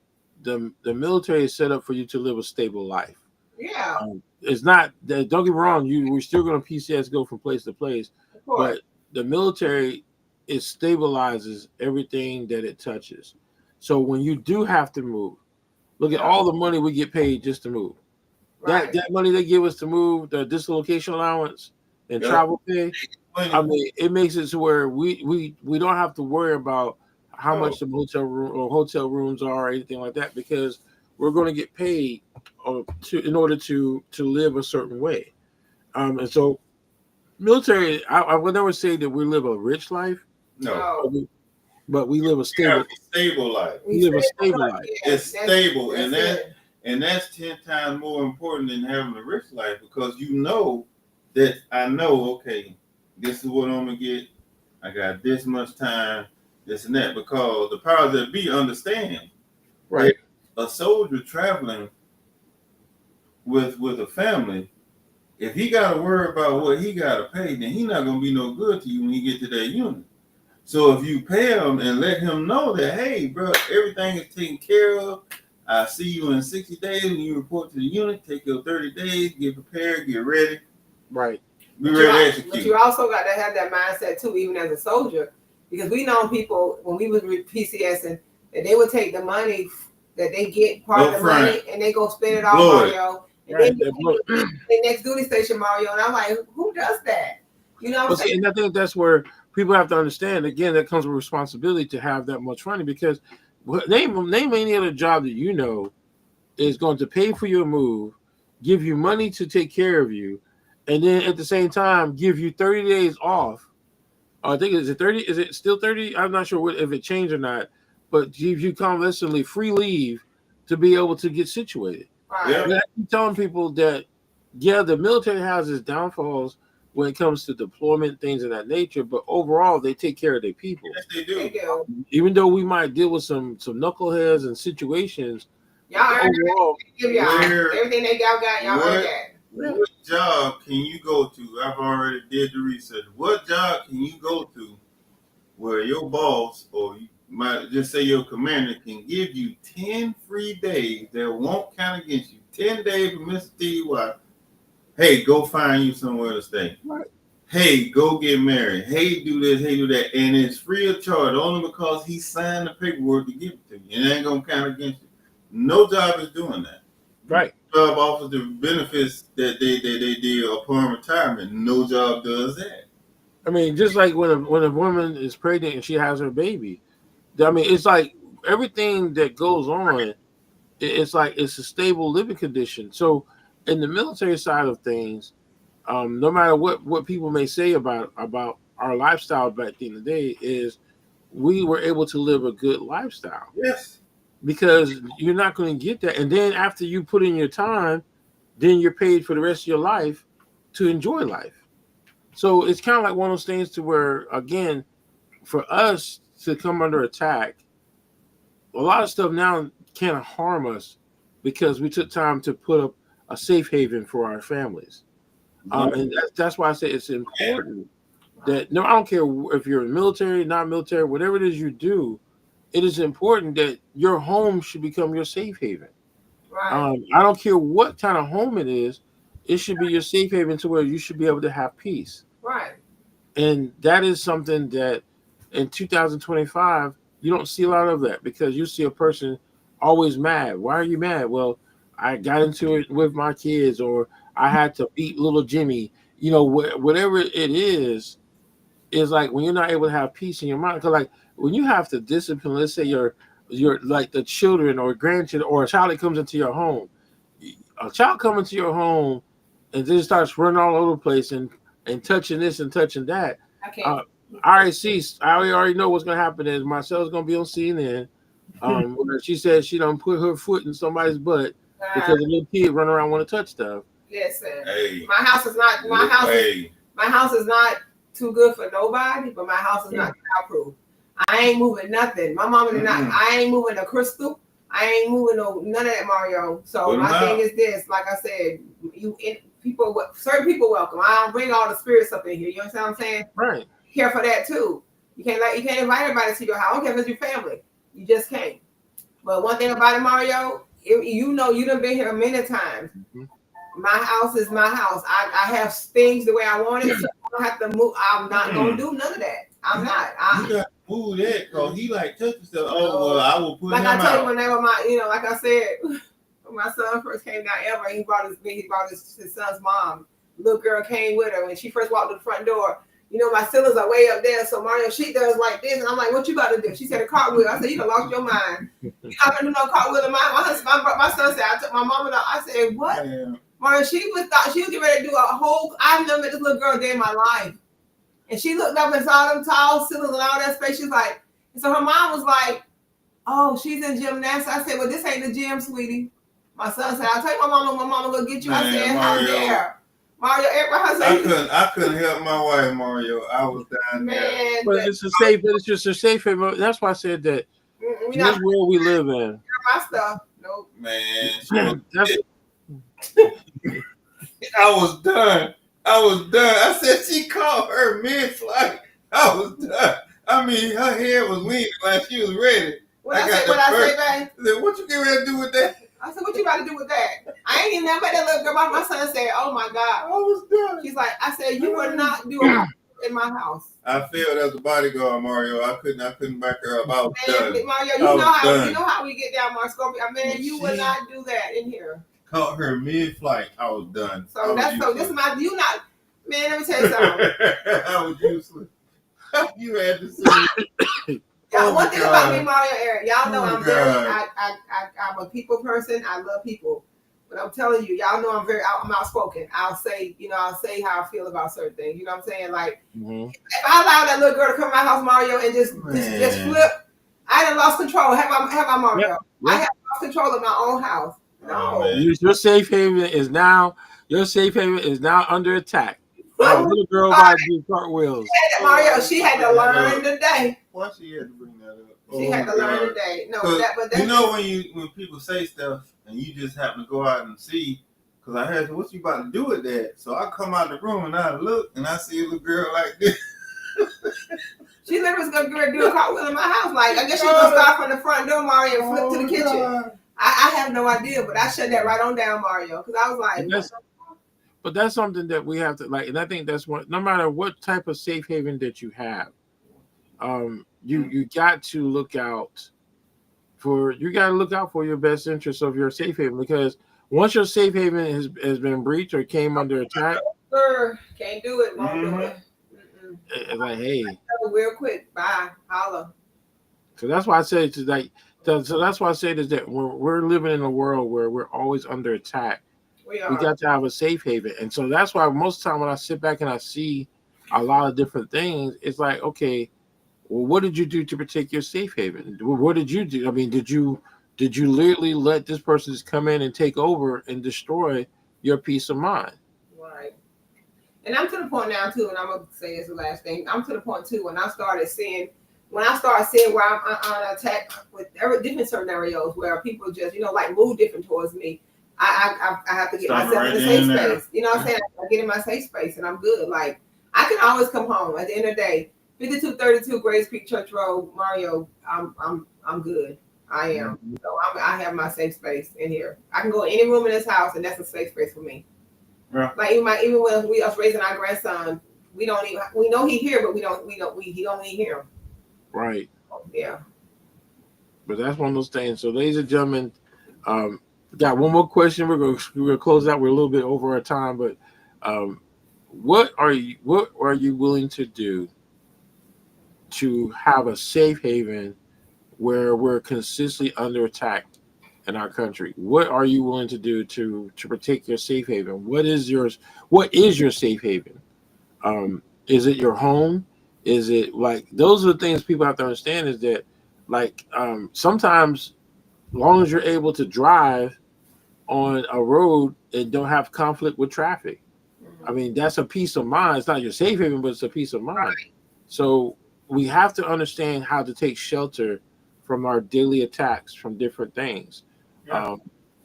[SPEAKER 1] the military is set up for you to live a stable life.
[SPEAKER 2] Yeah,
[SPEAKER 1] It's not that. Don't get me wrong. We're still going to PCS go from place to place,
[SPEAKER 2] of course.
[SPEAKER 1] but the military, it stabilizes everything that it touches. So when you do have to move, look at all the money we get paid just to move.
[SPEAKER 2] Right.
[SPEAKER 1] That money they give us to move, the dislocation allowance and travel pay, I mean, it makes it to where we don't have to worry about how much the hotel rooms are or anything like that, because we're going to get paid in order to live a certain way. And so military, I would never say that we live a rich life.
[SPEAKER 3] No.
[SPEAKER 1] But we live a stable
[SPEAKER 3] life.
[SPEAKER 1] We live a stable life.
[SPEAKER 3] It's stable, and that's 10 times more important than having a rich life, because you know that I know, okay, this is what I'm gonna get. I got this much time, this and that, because the powers that be understand.
[SPEAKER 1] Right.
[SPEAKER 3] A soldier traveling with a family, if he got to worry about what he got to pay, then he's not gonna be no good to you when you get to that unit. So if you pay him and let him know that, hey, bro, everything is taken care of. I see you in 60 days when you report to the unit. Take your 30 days, get prepared, get ready.
[SPEAKER 1] Right.
[SPEAKER 3] Be ready to execute.
[SPEAKER 2] But you also got to have that mindset too, even as a soldier, because we know people when we was PCS and that they would take the money that they get part of the money and they go spend it all, Mario. And then the next duty station, Mario, and I'm like, who does that? You know what I'm saying?
[SPEAKER 1] And I think that's where people have to understand, again, that comes with responsibility to have that much money, because name any other job that you know is going to pay for your move, give you money to take care of you, and then at the same time give you 30 days off. I think is it 30? Is it still 30? I'm not sure if it changed or not, but give you constantly free leave to be able to get situated.
[SPEAKER 2] Right.
[SPEAKER 1] Yeah. I keep telling people that, yeah, the military has its downfalls when it comes to deployment, things of that nature, but overall they take care of their people.
[SPEAKER 3] Yes, they do.
[SPEAKER 1] Even though we might deal with some knuckleheads and situations,
[SPEAKER 2] y'all
[SPEAKER 3] overall,
[SPEAKER 2] everything they got, y'all earned that.
[SPEAKER 3] What job can you go to? I've already did the research. What job can you go to where your boss, or you might just say your commander, can give you 10 free days that won't count against you? 10 days for Mr. TY. Hey, go find you somewhere to stay.
[SPEAKER 1] Right.
[SPEAKER 3] Hey, go get married. Hey, do this. Hey, do that. And it's free of charge only because he signed the paperwork to give it to you. It ain't going to count against you. No job is doing that.
[SPEAKER 1] Right.
[SPEAKER 3] Job offers the benefits that they did upon retirement. No job does that.
[SPEAKER 1] I mean, just like when a woman is pregnant and she has her baby, I mean, it's like everything that goes on, it's like it's a stable living condition. So in the military side of things, no matter what people may say about our lifestyle back in the day, is we were able to live a good lifestyle
[SPEAKER 3] Yes.
[SPEAKER 1] because you're not going to get that. And then after you put in your time, then you're paid for the rest of your life to enjoy life. So it's kind of like one of those things to where, again, for us to come under attack, a lot of stuff now can't harm us because we took time to put up a safe haven for our families. And that's why I say it's important that I don't care if you're military, not military, whatever it is you do, it is important that your home should become your safe haven.
[SPEAKER 2] Right.
[SPEAKER 1] I don't care what kind of home it is, it should be your safe haven to where you should be able to have peace.
[SPEAKER 2] Right.
[SPEAKER 1] And that is something that in 2025, you don't see a lot of that because you see a person always mad. Why are you mad? Well, I got into it with my kids, or I had to beat little Jimmy. You know, whatever it is like when you're not able to have peace in your mind. Because like when you have to discipline, let's say you're like the children or grandchildren or a child that comes into your home, a child coming to your home and then starts running all over the place and touching this and touching that.
[SPEAKER 2] I can't.
[SPEAKER 1] I already know what's gonna happen is Marcel's gonna be on CNN. Where she said she don't put her foot in somebody's butt because a little kid run around want to touch stuff.
[SPEAKER 2] Listen,
[SPEAKER 3] Hey.
[SPEAKER 2] my house is not my house.
[SPEAKER 3] Hey.
[SPEAKER 2] My house is not too good for nobody, but my house is not childproof. I ain't moving nothing. My mama did not. I ain't moving a crystal. I ain't moving none of that, Mario. So my thing is this: like I said, certain people welcome. I don't bring all the spirits up in here. You understand what I'm saying?
[SPEAKER 1] Right.
[SPEAKER 2] Care for that too. You can't invite everybody to your house. I don't care if it's your family. You just can't. But one thing about it, Mario, you know you done been here many times. Mm-hmm. My house is my house. I have things the way I want it, so I don't have to move. I'm not gonna do none of that. I'm not.
[SPEAKER 3] You got to move that because he like touching stuff. Oh, well, I will put
[SPEAKER 2] like
[SPEAKER 3] him
[SPEAKER 2] I tell
[SPEAKER 3] out.
[SPEAKER 2] you, whenever like I said, when my son first came down, he brought his son's mom. Little girl came with her when she first walked to the front door. You know, my ceilings are way up there, so Mario, she does like this, and I'm like, "What you about to do?" She said, "A cartwheel." I said, "You done lost your mind. You not gonna do no cartwheel in mine." My son said, "I took my mama." I said, "What?"
[SPEAKER 3] Damn.
[SPEAKER 2] Mario, she was getting ready to do a whole. I've never met this little girl a day in my life, and she looked up and saw them tall ceilings and all that space. She's like, and so her mom was like, "Oh, she's in gymnastics." I said, "Well, this ain't the gym, sweetie." My son said, "I'll tell you, my mama gonna get you." I said, "How dare?" Mario,
[SPEAKER 3] I couldn't help my wife, Mario. I was down there.
[SPEAKER 2] Man,
[SPEAKER 1] but it's just a safe haven. That's why I said that in this world we live in.
[SPEAKER 2] My stuff. Nope.
[SPEAKER 3] Man, I was done. I said she called her mid-flight. I was done. I mean, her head was leaning like she was ready.
[SPEAKER 2] What I say, babe?
[SPEAKER 3] I said, what you getting ready to do with that?
[SPEAKER 2] I said, what you about to do with that? I ain't even never met that little girl. My son said, oh my God.
[SPEAKER 3] I was done.
[SPEAKER 2] She's like, I said, you will not do it in my house.
[SPEAKER 3] I failed as a bodyguard, Mario. I couldn't back her up. I was done.
[SPEAKER 2] Mario, you know how we get down, Scorpio. Man, you will not do that in here.
[SPEAKER 3] Caught her mid-flight. I was done.
[SPEAKER 2] So this is my, you not, man, let me tell you something.
[SPEAKER 3] I was useless. You had to see.
[SPEAKER 2] One thing about me, Mario, Eric, y'all know I'm a people person. I love people. But I'm telling you, y'all know I'm outspoken. I'll say how I feel about certain things. You know what I'm saying? Like, if I allow that little girl to come to my house, Mario, and just flip, I done lost control. Have I, Mario? Yep. I have lost control of my own house. No.
[SPEAKER 1] Your safe haven is now under attack. Oh, little girl about to do cartwheels.
[SPEAKER 2] Mario, she had to learn today.
[SPEAKER 3] Why she had to bring that up?
[SPEAKER 2] She had to learn today. No, but
[SPEAKER 3] you know when people say stuff and you just happen to go out and see, because I heard, what you about to do with that? So I come out the room and I look and I see a little girl like this.
[SPEAKER 2] She literally was gonna do a cartwheel in my house. Like, I guess she's gonna start from the front door, Mario, and flip to the kitchen. I have no idea, but I shut that right on down, Mario, because I was like.
[SPEAKER 1] But that's something that we have to like, and I think that's what, no matter what type of safe haven that you have, you got to look out for your best interest of your safe haven, because once your safe haven has been breached or came under attack,
[SPEAKER 2] can't do it, won't do it.
[SPEAKER 1] It's like, hey,
[SPEAKER 2] real quick, bye, holla.
[SPEAKER 1] So that's why I say it's like, so that's why I say is that we're living in a world where we're always under attack. We got to have a safe haven. And so that's why most of the time when I sit back and I see a lot of different things, it's like, okay, Well, what did you do to protect your safe haven? What did you do? I mean, did you literally let this person just come in and take over and destroy your peace of mind?
[SPEAKER 2] Right. And I'm to the point now too, and I'm gonna say this the last thing. I'm to the point too when I started seeing where I'm on attack with different scenarios where people just, like move different towards me. I have to get
[SPEAKER 3] Stop it
[SPEAKER 2] myself
[SPEAKER 3] right
[SPEAKER 2] in a
[SPEAKER 3] then
[SPEAKER 2] safe
[SPEAKER 3] and there.
[SPEAKER 2] space. You know what I'm saying? I get in my safe space and I'm good. Like I can always come home at the end of the day. 5232 Grace Creek Church Road, Mario. I'm good. I am. So I have my safe space in here. I can go in any room in this house, and that's a safe space for me.
[SPEAKER 3] Yeah.
[SPEAKER 2] Like even when we was raising our grandson, we know he here, but he don't even hear him.
[SPEAKER 1] Right.
[SPEAKER 2] Yeah.
[SPEAKER 1] But that's one of those things. So, ladies and gentlemen, got one more question. We're gonna close out. We're a little bit over our time, but what are you willing to do to have a safe haven where we're consistently under attack in our country? What are you willing to do to protect your safe haven? What is your safe haven? Is it your home? Is it like those are the things people have to understand is that like sometimes as long as you're able to drive on a road and don't have conflict with traffic, I mean that's a peace of mind. It's not your safe haven, but it's a peace of mind.
[SPEAKER 2] Right.
[SPEAKER 1] So we have to understand how to take shelter from our daily attacks from different things.
[SPEAKER 3] Yeah.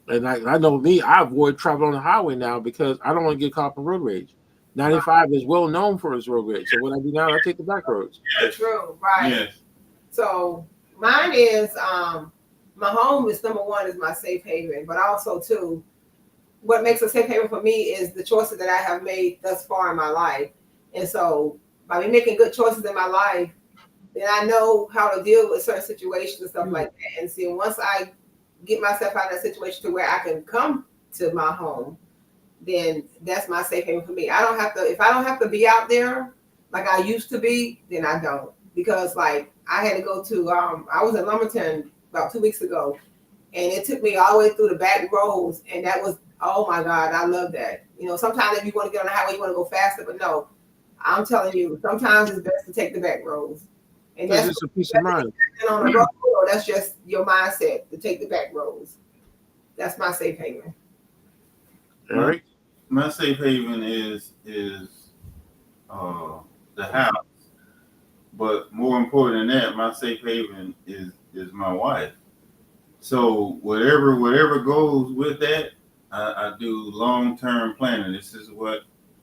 [SPEAKER 1] And I know me, I avoid traveling on the highway now because I don't want to get caught up in road rage. 95 is well known for its road rage. So what I do now, I take the back roads.
[SPEAKER 3] Yes.
[SPEAKER 2] True. Right.
[SPEAKER 3] Yes.
[SPEAKER 2] So mine is my home is number one is my safe haven, but also too, what makes a safe haven for me is the choices that I have made thus far in my life. And so by me making good choices in my life, then I know how to deal with certain situations and stuff like that. And see, once I get myself out of that situation to where I can come to my home, then that's my safe haven for me. If I don't have to be out there like I used to be, then I don't. Because like I had to go to I was in Lumberton about 2 weeks ago, and it took me all the way through the back roads, and that was, oh my God, I love that. Sometimes if you want to get on the highway, you want to go faster, but no, I'm telling you, sometimes it's best to take the back roads. And that's
[SPEAKER 1] just a peace of mind.
[SPEAKER 2] on the road, or that's just your mindset to take the back roads. That's my safe haven.
[SPEAKER 1] All right.
[SPEAKER 3] My safe haven is the house, but more important than that, my safe haven is my wife. So whatever goes with that, I do long-term planning. This is what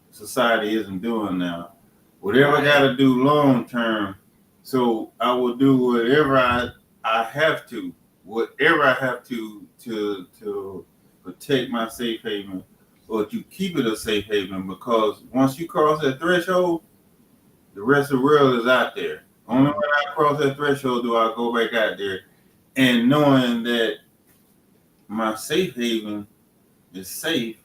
[SPEAKER 3] society isn't doing now. Whatever I got to do long-term, so I will do whatever I have to to protect my safe haven or to keep it a safe haven, because once you cross that threshold, the rest of the world is out there. Only when I cross that threshold do I go back out there, and knowing that my safe haven is safe,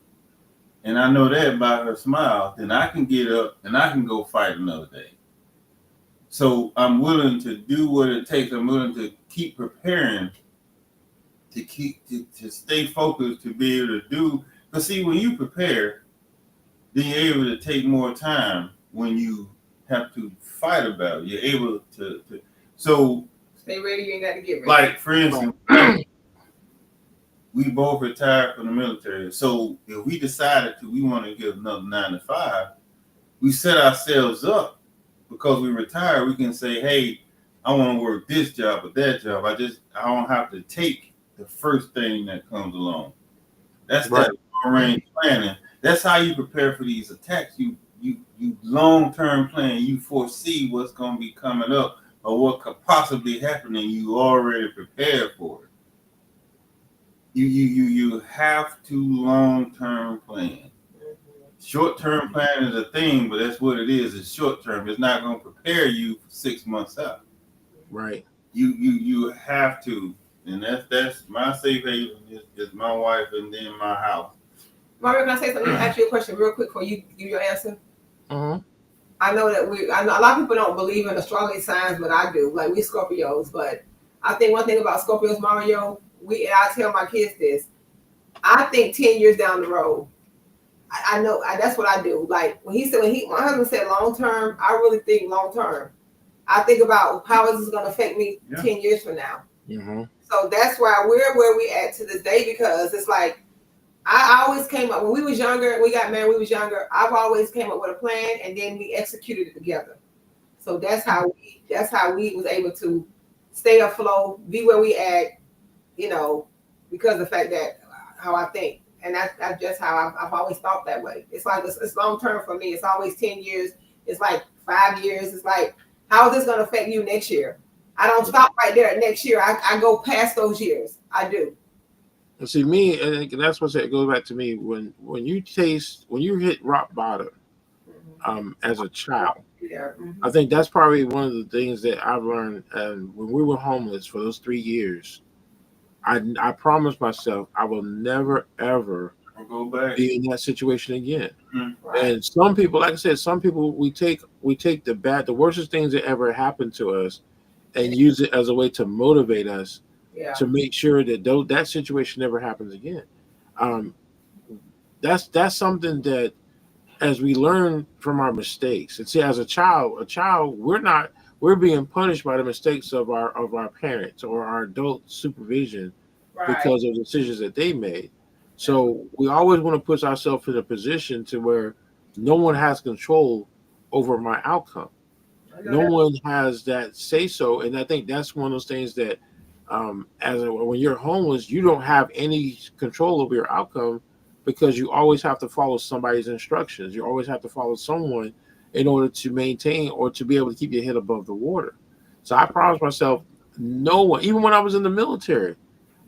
[SPEAKER 3] and I know that by her smile, then I can get up and I can go fight another day. So I'm willing to do what it takes. I'm willing to keep preparing, to stay focused, to be able to do. Because see, when you prepare, then you're able to take more time when you have to fight about it. You're able to so
[SPEAKER 2] stay ready, you ain't got to get ready.
[SPEAKER 3] Like, for instance, we both retired from the military. So if we decided we want to get another 9 to 5, we set ourselves up. Because we retired, we can say, hey, I want to work this job or that job. I don't have to take the first thing that comes along. That's right. That long-range planning. That's how you prepare for these attacks. You long-term plan. You foresee what's going to be coming up or what could possibly happen, and you already prepared for it. You have to long-term plan. Short-term plan is a thing, but that's what it is. It's short-term. It's not going to prepare you for 6 months out.
[SPEAKER 1] Right.
[SPEAKER 3] You have to, and that's my safe haven is my wife, and then my house.
[SPEAKER 2] Mario, can I say something? Ask you a question real quick before you give your answer.
[SPEAKER 1] Uh-huh.
[SPEAKER 2] I know a lot of people don't believe in astrology signs, but I do. Like, we Scorpios, but I think one thing about Scorpios, Mario, and I tell my kids this. I think 10 years down the road. I know that's what I do. Like when my husband said long term, I really think long term. I think about how is this going to affect me
[SPEAKER 3] Yeah.
[SPEAKER 2] 10 years from now.
[SPEAKER 1] Mm-hmm.
[SPEAKER 2] So that's why we're where we at to this day, because it's like I always came up when we was younger. We got married. We was younger. I've always came up with a plan, and then we executed it together. So that's how we was able to stay afloat, be where we at, you know, because of the fact that how I think, and that's just how I've always thought that way. It's like it's long term for me. It's always 10 years. It's like 5 years. It's like, how is this going to affect you next year? I don't stop right there at next year. I go past those years. I do.
[SPEAKER 1] And see, me, and that's what it goes back to me when you hit rock bottom, as a child.
[SPEAKER 2] Yeah.
[SPEAKER 1] I think that's probably one of the things that I've learned. When we were homeless for those 3 years, I promised myself I will never ever
[SPEAKER 3] I'll go back.
[SPEAKER 1] be in that situation again.
[SPEAKER 2] Right.
[SPEAKER 1] And some people, like I said, some people we take the worst things that ever happened to us, and use it as a way to motivate us
[SPEAKER 2] Yeah.
[SPEAKER 1] to make sure that that situation never happens again. That's something that, as we learn from our mistakes, and see, as a child, we're being punished by the mistakes of our parents or our adult supervision
[SPEAKER 2] Right.
[SPEAKER 1] because of decisions that they made. So we always want to put ourselves in a position to where no one has control over my outcome. No one has that say so, and I think that's one of those things that, when you're homeless, you don't have any control over your outcome because you always have to follow somebody's instructions. You always have to follow someone in order to maintain or to be able to keep your head above the water. So I promised myself, no one, even when I was in the military,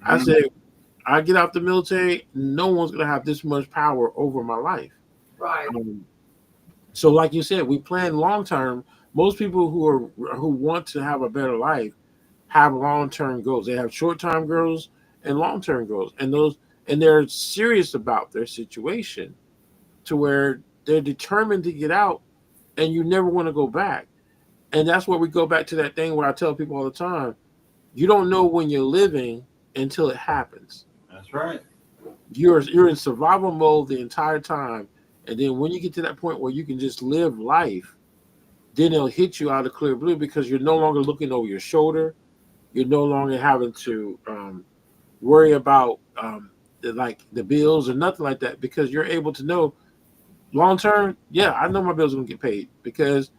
[SPEAKER 1] I said, I get out the military, no one's gonna have this much power over my life.
[SPEAKER 2] Right.
[SPEAKER 1] So, like you said, we plan long term. Most people who want to have a better life have long term goals. They have short term goals and long term goals, and they're serious about their situation, to where they're determined to get out, and you never want to go back. And that's where we go back to that thing where I tell people all the time: you don't know when you're living until it happens.
[SPEAKER 3] That's right.
[SPEAKER 1] You're in survival mode the entire time, and then when you get to that point where you can just live life, then it'll hit you out of clear blue because you're no longer looking over your shoulder. You're no longer having to worry about the bills or nothing like that, because you're able to know long term. Yeah, I know my bills are gonna get paid because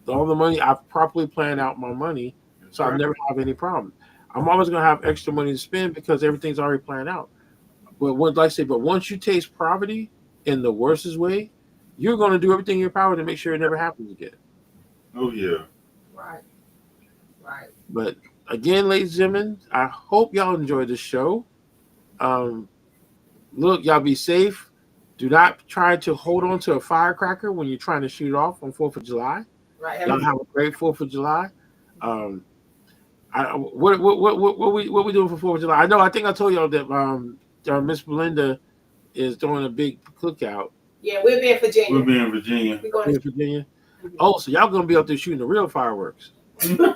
[SPEAKER 1] all the money I've properly planned out my money, so I never have any problem. I'm always gonna have extra money to spend because everything's already planned out. But once you taste poverty in the worstest way, you're gonna do everything in your power to make sure it never happens again.
[SPEAKER 3] Oh yeah.
[SPEAKER 2] Right. Right.
[SPEAKER 1] But again, ladies and gentlemen, I hope y'all enjoyed the show. Look, y'all be safe. Do not try to hold on to a firecracker when you're trying to shoot off on 4th of July.
[SPEAKER 2] Right.
[SPEAKER 1] Y'all have a great 4th of July. What we doing for 4th of July? I think I told y'all that Miss Belinda is doing a big cookout.
[SPEAKER 2] Yeah, we'll be in Virginia.
[SPEAKER 3] We'll be in Virginia.
[SPEAKER 2] We're going
[SPEAKER 1] In
[SPEAKER 2] to
[SPEAKER 1] Virginia. Oh, so y'all gonna be up there shooting the real fireworks?
[SPEAKER 2] Hey,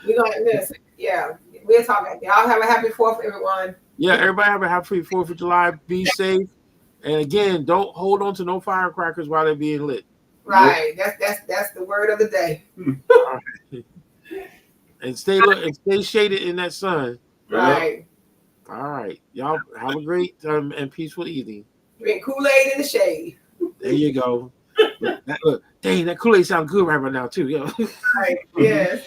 [SPEAKER 2] we're going to listen. Yeah, we'll talk about that. Y'all have a happy 4th, everyone.
[SPEAKER 1] Yeah, everybody have a happy 4th of July. Be safe, and again, don't hold on to no firecrackers while they're being lit.
[SPEAKER 2] Right. That's the word of the day.
[SPEAKER 1] And stay shaded in that sun.
[SPEAKER 2] Right.
[SPEAKER 1] All right, y'all have a great and peaceful evening.
[SPEAKER 2] Drink Kool-Aid in the shade.
[SPEAKER 1] There you go. Look, dang, that Kool-Aid sounds good right now too. Yo.
[SPEAKER 2] Right. Yes.